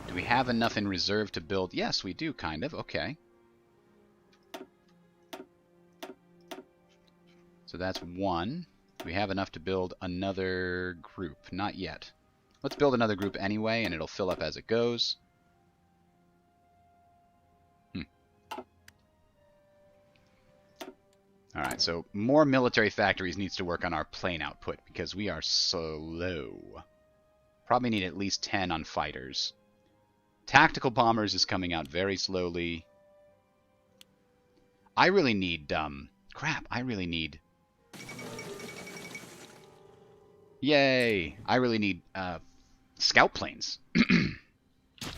Do we have enough in reserve to build? Yes, we do, kind of. Okay. So that's one. Do we have enough to build another group? Not yet. Let's build another group anyway, and it'll fill up as it goes. Alright, so more military factories needs to work on our plane output, because we are slow. Probably need at least 10 on fighters. Tactical bombers is coming out very slowly. I really need, I really need... Yay! I really need, scout planes.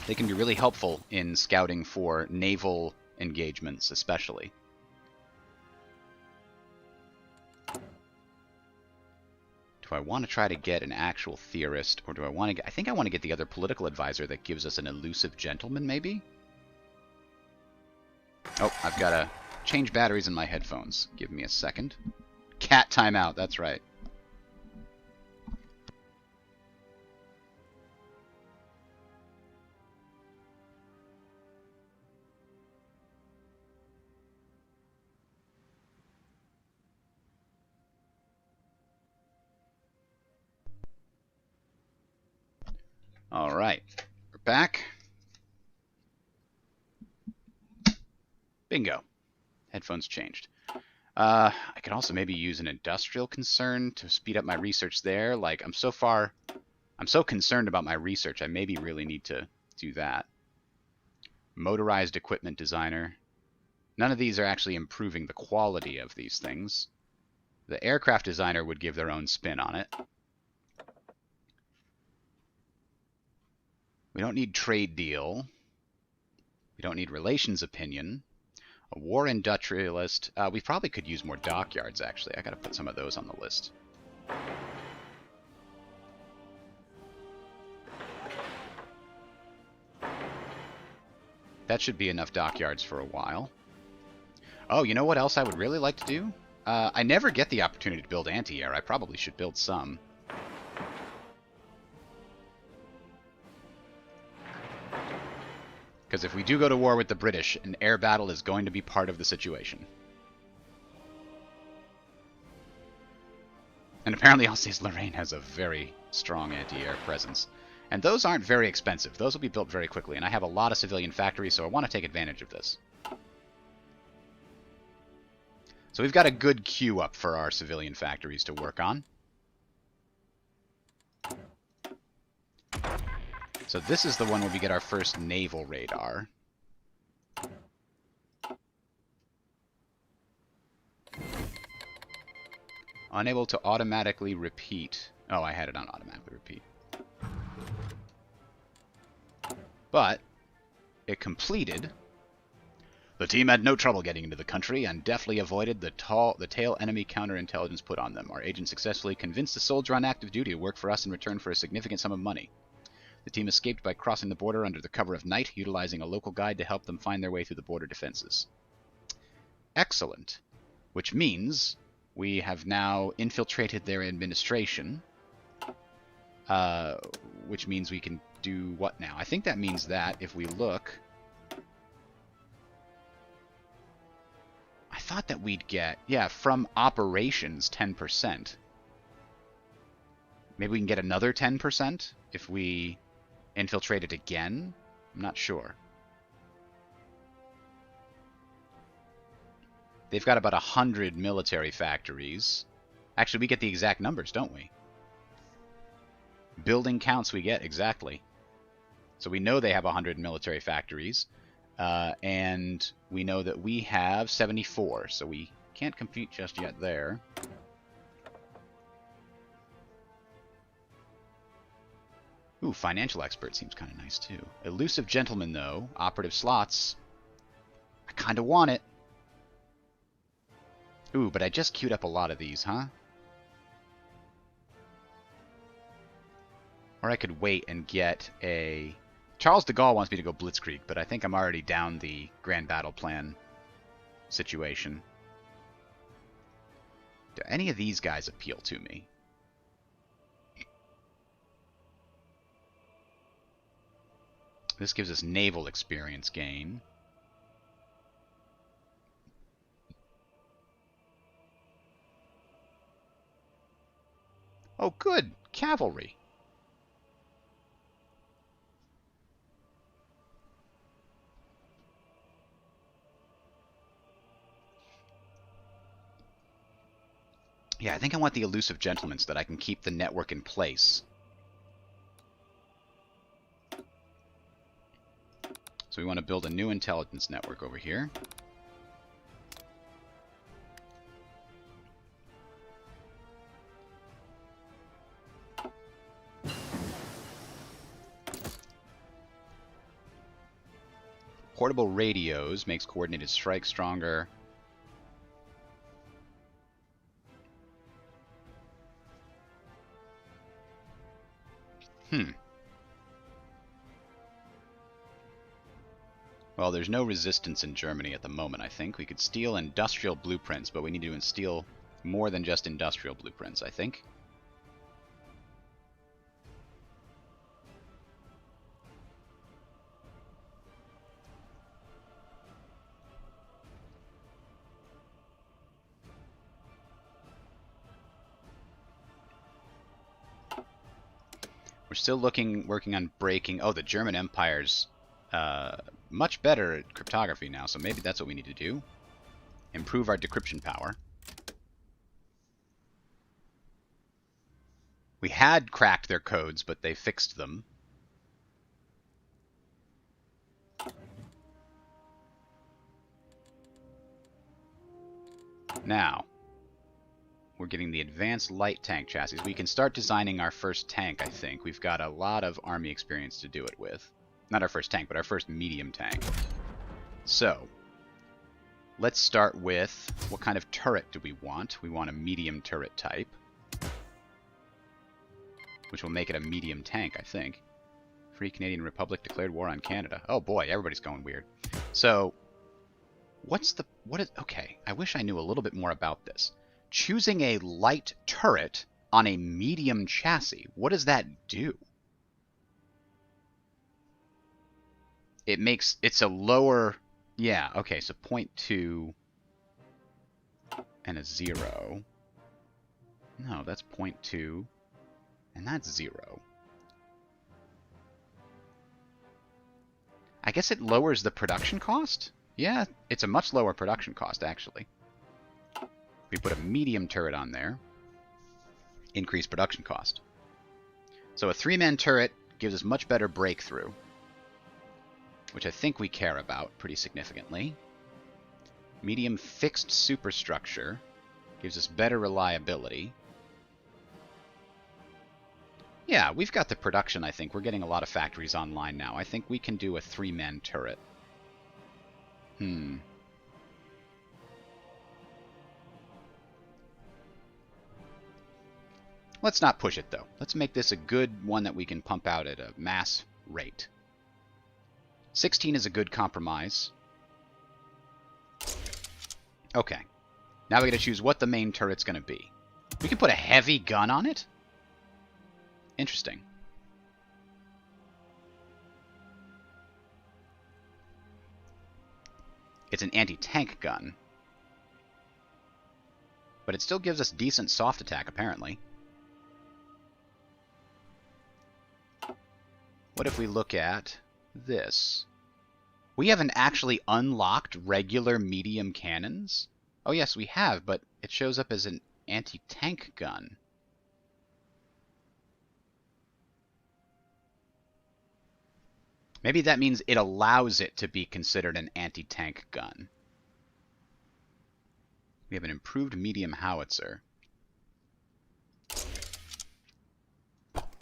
They can be really helpful in scouting for naval engagements, especially. Do I want to try to get an actual theorist, or do I want to get... I think I want to get the other political advisor that gives us an elusive gentleman, maybe? Oh, I've got to change batteries in my headphones. Give me a second. Cat timeout, that's right. All right, we're back. Bingo. Headphones changed. I could also maybe use an industrial concern to speed up my research there. Like, I'm so concerned about my research, I maybe really need to do that. Motorized equipment designer. None of these are actually improving the quality of these things. The aircraft designer would give their own spin on it. We don't need trade deal. We don't need relations opinion. A war industrialist. We probably could use more dockyards, actually. I gotta put some of those on the list. That should be enough dockyards for a while. Oh, you know what else I would really like to do? I never get the opportunity to build anti-air. I probably should build some. Because if we do go to war with the British, an air battle is going to be part of the situation. And apparently Alsace-Lorraine has a very strong anti-air presence. And those aren't very expensive. Those will be built very quickly. And I have a lot of civilian factories, so I want to take advantage of this. So we've got a good queue up for our civilian factories to work on. So this is the one where we get our first naval radar. Unable to automatically repeat. Oh, I had it on automatically repeat. But it completed. The team had no trouble getting into the country and deftly avoided the tail enemy counterintelligence put on them. Our agent successfully convinced a soldier on active duty to work for us in return for a significant sum of money. The team escaped by crossing the border under the cover of night, utilizing a local guide to help them find their way through the border defenses. Excellent. Which means we have now infiltrated their administration. Which means we can do what now? I think that means that if we look... I thought that we'd get, yeah, from operations 10%. Maybe we can get another 10% if we infiltrate it again? I'm not sure. They've got about 100 military factories. Actually, we get the exact numbers, don't we? Building counts we get, exactly. So we know they have 100 military factories. And we know that we have 74, so we can't compete just yet there. Ooh, financial expert seems kind of nice, too. Elusive gentleman, though. Operative slots. I kind of want it. Ooh, but I just queued up a lot of these, huh? Or I could wait and get a... Charles de Gaulle wants me to go Blitzkrieg, but I think I'm already down the Grand Battle Plan situation. Do any of these guys appeal to me? This gives us naval experience gain. Oh, good. Cavalry. Yeah, I think I want the elusive gentleman so that I can keep the network in place. So we want to build a new intelligence network over here. Portable radios makes coordinated strikes stronger. Well, there's no resistance in Germany at the moment, I think. We could steal industrial blueprints, but we need to steal more than just industrial blueprints, I think. We're still working on breaking... Oh, the German Empire's much better at cryptography now, so maybe that's what we need to do. Improve our decryption power. We had cracked their codes, but they fixed them. Now, we're getting the advanced light tank chassis. We can start designing our first tank, I think. We've got a lot of army experience to do it with. Not our first tank, but our first medium tank. So, let's start with what kind of turret do we want? We want a medium turret type, which will make it a medium tank, I think. Free Canadian Republic declared war on Canada. Oh boy, everybody's going weird. So, okay, I wish I knew a little bit more about this. Choosing a light turret on a medium chassis, what does that do? It's a lower, yeah, okay, so 0.2 and a 0. No, that's 0.2 and that's 0. I guess it lowers the production cost? Yeah, it's a much lower production cost, actually. We put a medium turret on there. Increase production cost. So a 3-man turret gives us much better breakthrough, which I think we care about pretty significantly. Medium fixed superstructure gives us better reliability. Yeah, we've got the production, I think. We're getting a lot of factories online now. I think we can do a 3-man turret. Let's not push it, though. Let's make this a good one that we can pump out at a mass rate. 16 is a good compromise. Okay. Now we gotta choose what the main turret's gonna be. We can put a heavy gun on it? Interesting. It's an anti-tank gun. But it still gives us decent soft attack, apparently. What if we look at this? We haven't actually unlocked regular medium cannons? Oh yes, we have, but it shows up as an anti-tank gun. Maybe that means it allows it to be considered an anti-tank gun. We have an improved medium howitzer.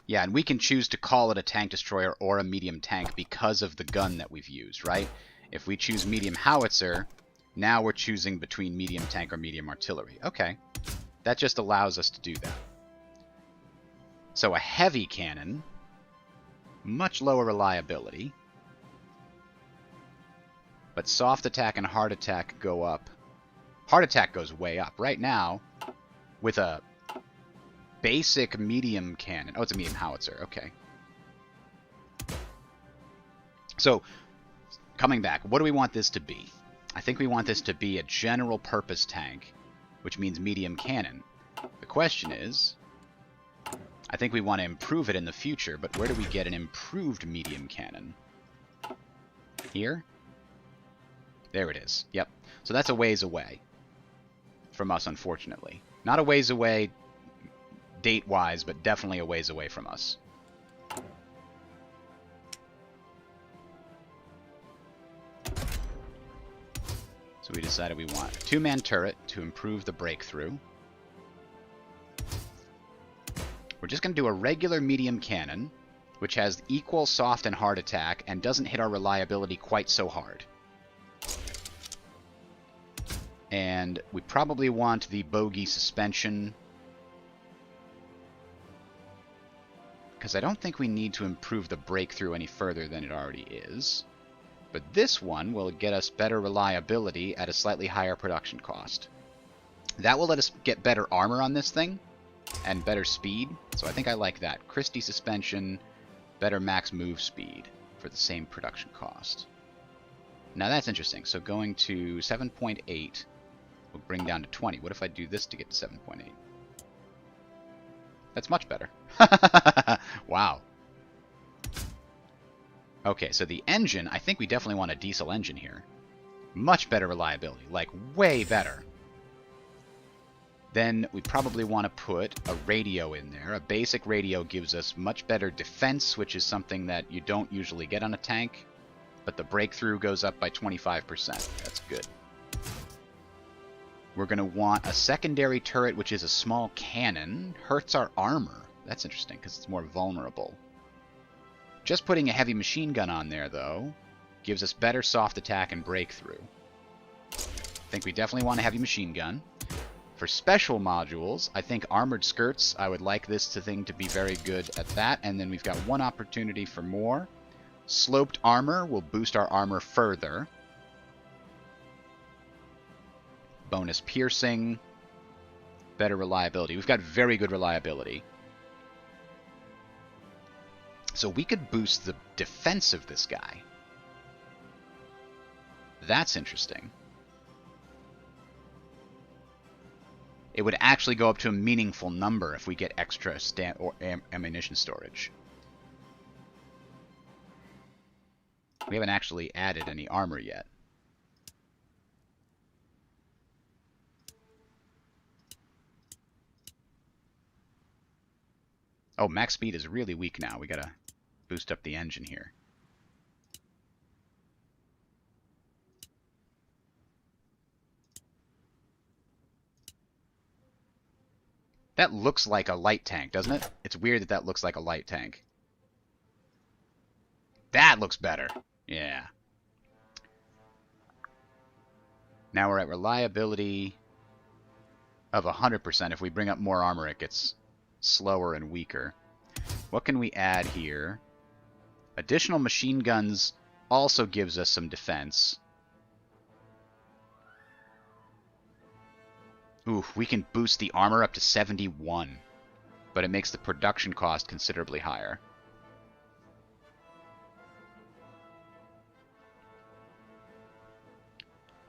Yeah, and we can choose to call it a tank destroyer or a medium tank because of the gun that we've used, right? If we choose medium howitzer, now we're choosing between medium tank or medium artillery. Okay, that just allows us to do that. So a heavy cannon, much lower reliability, but soft attack and hard attack go up. Hard attack goes way up. Right now, with a basic medium cannon. Oh, it's a medium howitzer. Okay. So, coming back, what do we want this to be? I think we want this to be a general purpose tank, which means medium cannon. The question is, I think we want to improve it in the future, but where do we get an improved medium cannon? Here? There it is. Yep. So that's a ways away from us, unfortunately. Not a ways away date-wise, but definitely a ways away from us. So we decided we want a 2-man turret to improve the breakthrough. We're just going to do a regular medium cannon, which has equal soft and hard attack and doesn't hit our reliability quite so hard. And we probably want the bogey suspension, because I don't think we need to improve the breakthrough any further than it already is. But this one will get us better reliability at a slightly higher production cost. That will let us get better armor on this thing and better speed, so I think I like that. Christie suspension, better max move speed for the same production cost. Now that's interesting. So going to 7.8 will bring down to 20. What if I do this to get to 7.8? That's much better. Wow. Okay, so the engine, I think we definitely want a diesel engine here. Much better reliability, like way better. Then we probably want to put a radio in there. A basic radio gives us much better defense, which is something that you don't usually get on a tank. But the breakthrough goes up by 25%. That's good. We're going to want a secondary turret, which is a small cannon. Hurts our armor. That's interesting, because it's more vulnerable. Just putting a heavy machine gun on there, though, gives us better soft attack and breakthrough. I think we definitely want a heavy machine gun. For special modules, I think armored skirts, I would like this thing to be very good at that. And then we've got one opportunity for more. Sloped armor will boost our armor further. Bonus piercing. Better reliability. We've got very good reliability. So we could boost the defense of this guy. That's interesting. It would actually go up to a meaningful number if we get extra ammunition storage. We haven't actually added any armor yet. Oh, max speed is really weak now. We gotta boost up the engine here. That looks like a light tank, doesn't it? It's weird that that looks like a light tank. That looks better. Yeah. Now we're at reliability of 100%. If we bring up more armor, it gets slower and weaker. What can we add here? Additional machine guns also gives us some defense. Ooh, we can boost the armor up to 71, but it makes the production cost considerably higher.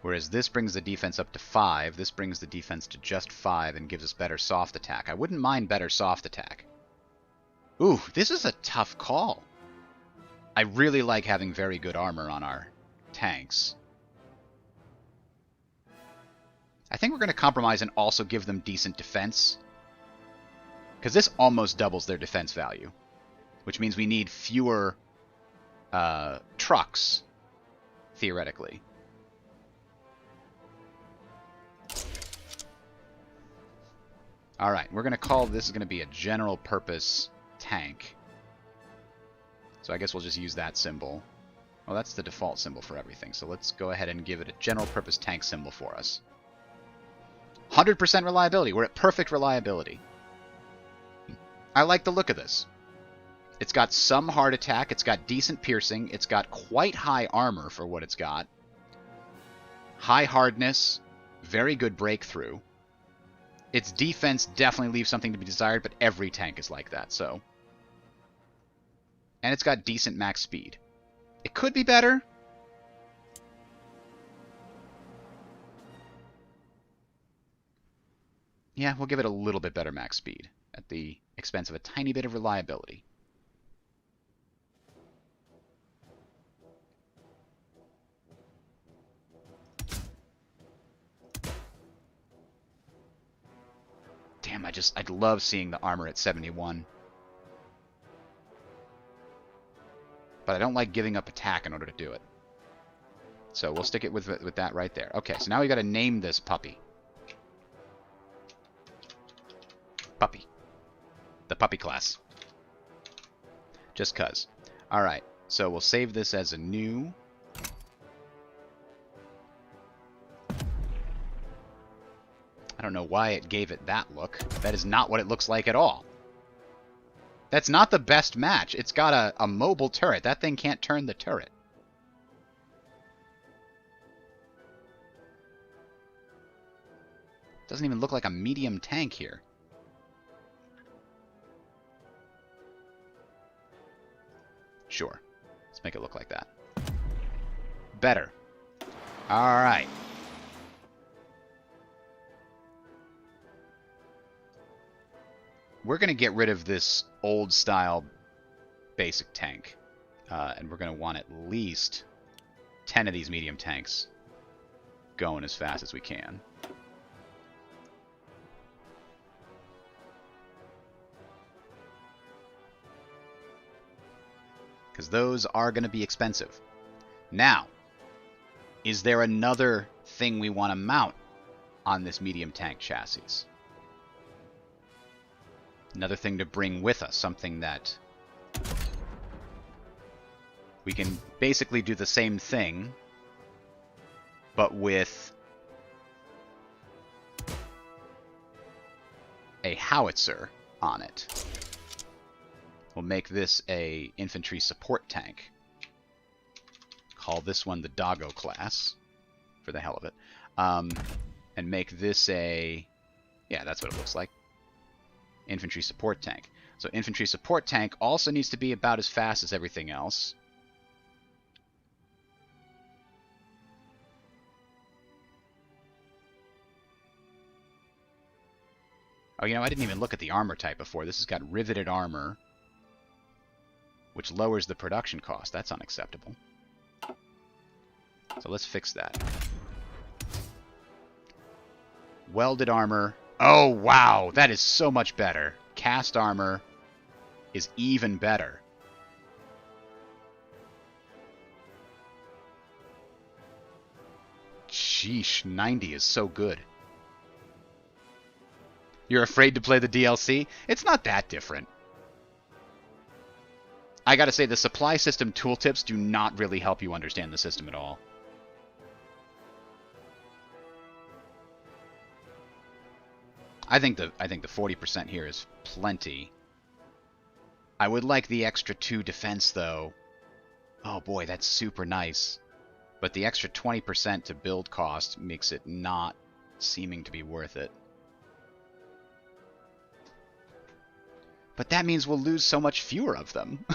Whereas this brings the defense up to 5, this brings the defense to just 5 and gives us better soft attack. I wouldn't mind better soft attack. Ooh, this is a tough call. I really like having very good armor on our tanks. I think we're going to compromise and also give them decent defense. Because this almost doubles their defense value. Which means we need fewer trucks, theoretically. Alright, we're going to call this going to be a general purpose tank. So I guess we'll just use that symbol. Well, that's the default symbol for everything. So let's go ahead and give it a general purpose tank symbol for us. 100% reliability. We're at perfect reliability. I like the look of this. It's got some hard attack. It's got decent piercing. It's got quite high armor for what it's got. High hardness. Very good breakthrough. Its defense definitely leaves something to be desired, but every tank is like that, so. And it's got decent max speed. It could be better. Yeah, we'll give it a little bit better max speed at the expense of a tiny bit of reliability. Damn, I'd love seeing the armor at 71. But I don't like giving up attack in order to do it. So we'll stick it with that right there. Okay, so now we got to name this puppy. Puppy. The puppy class. Just cuz. Alright, so we'll save this as a new. I don't know why it gave it that look. That is not what it looks like at all. That's not the best match. It's got a mobile turret. That thing can't turn the turret. Doesn't even look like a medium tank here. Sure. Let's make it look like that. Better. Alright. We're going to get rid of this old-style basic tank. And we're going to want at least 10 of these medium tanks going as fast as we can. Because those are going to be expensive. Now, is there another thing we want to mount on this medium tank chassis? Another thing to bring with us, something that we can basically do the same thing, but with a howitzer on it. We'll make this a infantry support tank. Call this one the Doggo class, for the hell of it. And make this a... yeah, that's what it looks like. Infantry support tank. So infantry support tank also needs to be about as fast as everything else. Oh, you know, I didn't even look at the armor type before. This has got riveted armor, which lowers the production cost. That's unacceptable. So let's fix that. Welded armor. Oh, wow. That is so much better. Cast armor is even better. Sheesh, 90 is so good. You're afraid to play the DLC? It's not that different. I gotta say, the supply system tooltips do not really help you understand the system at all. I think the 40% here is plenty. I would like the extra 2 defense, though. Oh boy, that's super nice. But the extra 20% to build cost makes it not seeming to be worth it. But that means we'll lose so much fewer of them.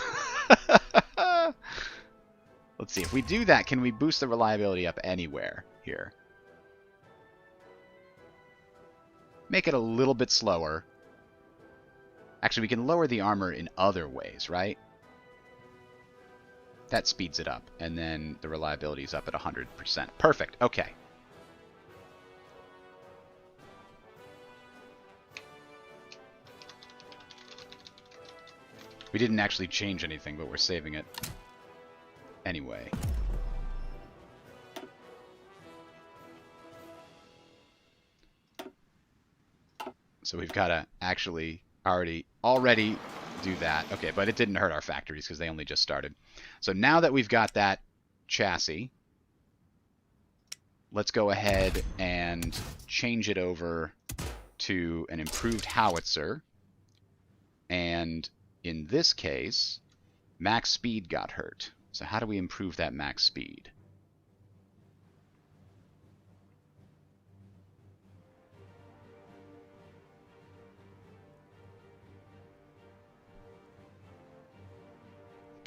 Let's see, if we do that, can we boost the reliability up anywhere here? Make it a little bit slower. Actually, we can lower the armor in other ways, right? That speeds it up, and then the reliability is up at 100%. Perfect, okay. We didn't actually change anything, but we're saving it anyway. So we've got to actually already do that. Okay, but it didn't hurt our factories because they only just started. So now that we've got that chassis, let's go ahead and change it over to an improved howitzer. And in this case, max speed got hurt. So how do we improve that max speed?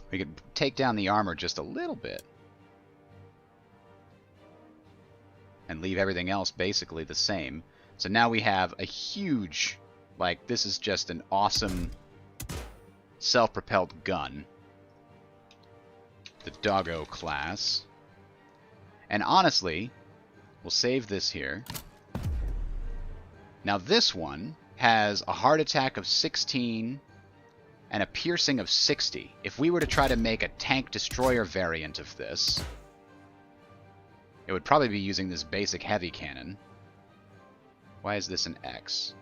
We could take down the armor just a little bit. And leave everything else basically the same. So now we have a huge, like, this is just an awesome self-propelled gun. The Doggo class. And honestly, we'll save this here. Now this one has a heart attack of 16 and a piercing of 60. If we were to try to make a tank destroyer variant of this, it would probably be using this basic heavy cannon. Why is this an X?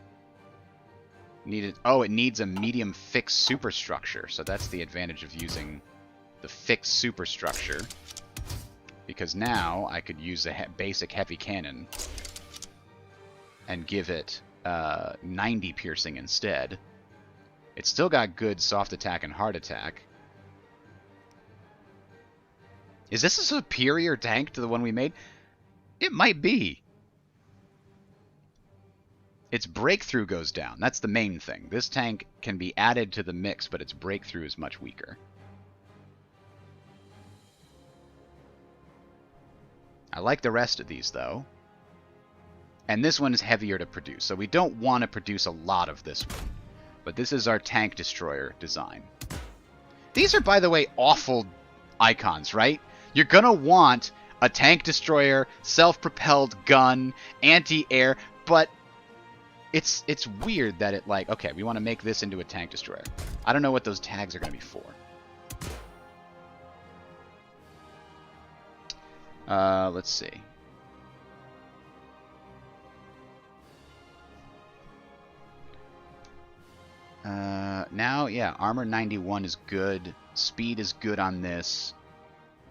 Oh, it needs a medium fixed superstructure, so that's the advantage of using the fixed superstructure. Because now I could use a basic heavy cannon and give it 90 piercing instead. It's still got good soft attack and hard attack. Is this a superior tank to the one we made? It might be. Its breakthrough goes down. That's the main thing. This tank can be added to the mix, but its breakthrough is much weaker. I like the rest of these, though. And this one is heavier to produce, so we don't want to produce a lot of this one. But this is our tank destroyer design. These are, by the way, awful icons, right? You're going to want a tank destroyer, self-propelled gun, anti-air, but it's weird that it, like, okay, we want to make this into a tank destroyer. I don't know what those tags are going to be for. Let's see. Now, yeah, armor 91 is good. Speed is good on this.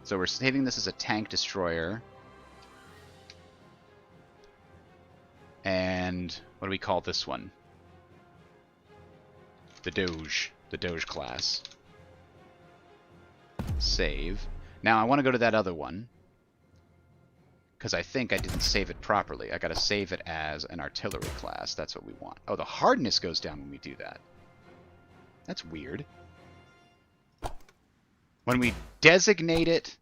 So we're saving this as a tank destroyer. And what do we call this one? The Doge class. Save. Now I want to go to that other one, because I think I didn't save it properly. I gotta save it as an artillery class. That's what we want. Oh, the hardness goes down when we do that. That's weird. When we designate it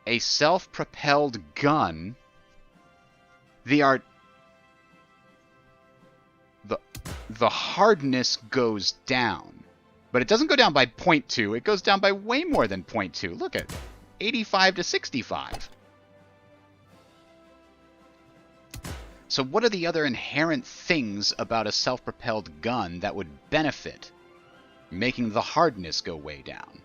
a self-propelled gun, the hardness goes down. But it doesn't go down by 0.2. It goes down by way more than 0.2. Look at 85 to 65. So what are the other inherent things about a self-propelled gun that would benefit making the hardness go way down?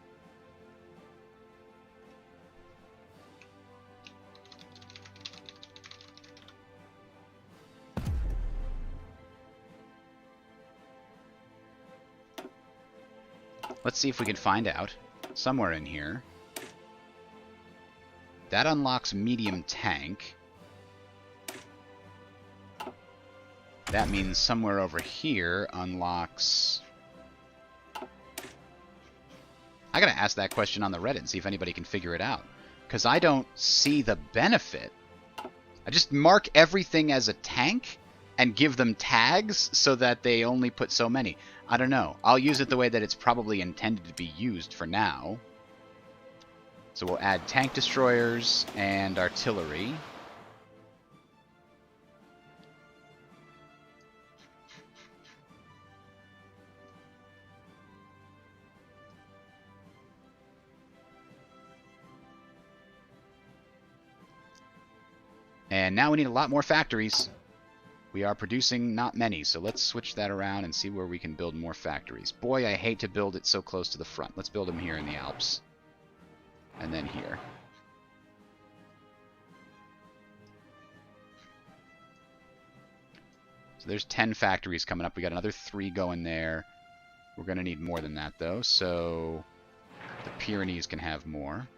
Let's see if we can find out. Somewhere in here. That unlocks medium tank. That means somewhere over here unlocks... I gotta ask that question on the Reddit and see if anybody can figure it out. Because I don't see the benefit. I just mark everything as a tank and give them tags so that they only put so many. I don't know. I'll use it the way that it's probably intended to be used for now. So we'll add tank destroyers and artillery. And now we need a lot more factories. We are producing not many, so let's switch that around and see where we can build more factories. Boy, I hate to build it so close to the front. Let's build them here in the Alps. And then here. So there's 10 factories coming up. We got another 3 going there. We're going to need more than that, though, so the Pyrenees can have more.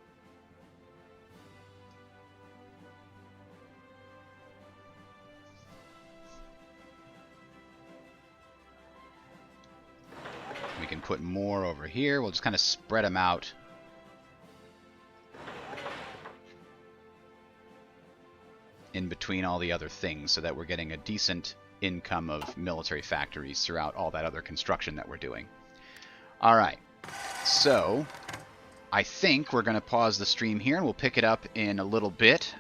We can put more over here. We'll just kind of spread them out. In between all the other things so that we're getting a decent income of military factories throughout all that other construction that we're doing. Alright, so I think we're going to pause the stream here and we'll pick it up in a little bit.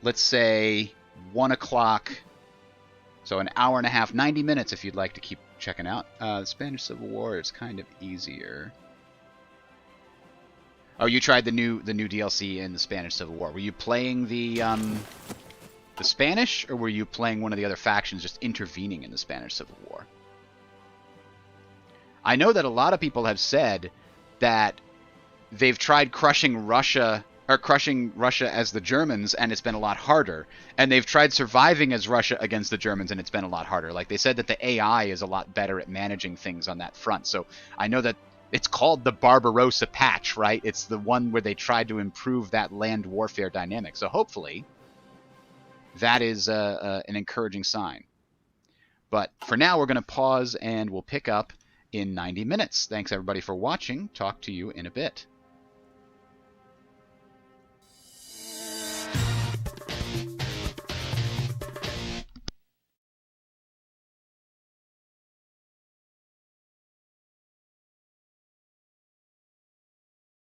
Let's say 1 o'clock, so an hour and a half, 90 minutes if you'd like to keep checking out. The Spanish Civil War is kind of easier. Oh, you tried the new DLC in the Spanish Civil War. Were you playing the the Spanish, or were you playing one of the other factions just intervening in the Spanish Civil War? I know that a lot of people have said that they've tried crushing Russia as the Germans, and it's been a lot harder. And they've tried surviving as Russia against the Germans, and it's been a lot harder. Like, they said that the AI is a lot better at managing things on that front. So I know that it's called the Barbarossa patch, right? It's the one where they tried to improve that land warfare dynamic. So hopefully that is an encouraging sign. But for now, we're going to pause, and we'll pick up in 90 minutes. Thanks, everybody, for watching. Talk to you in a bit.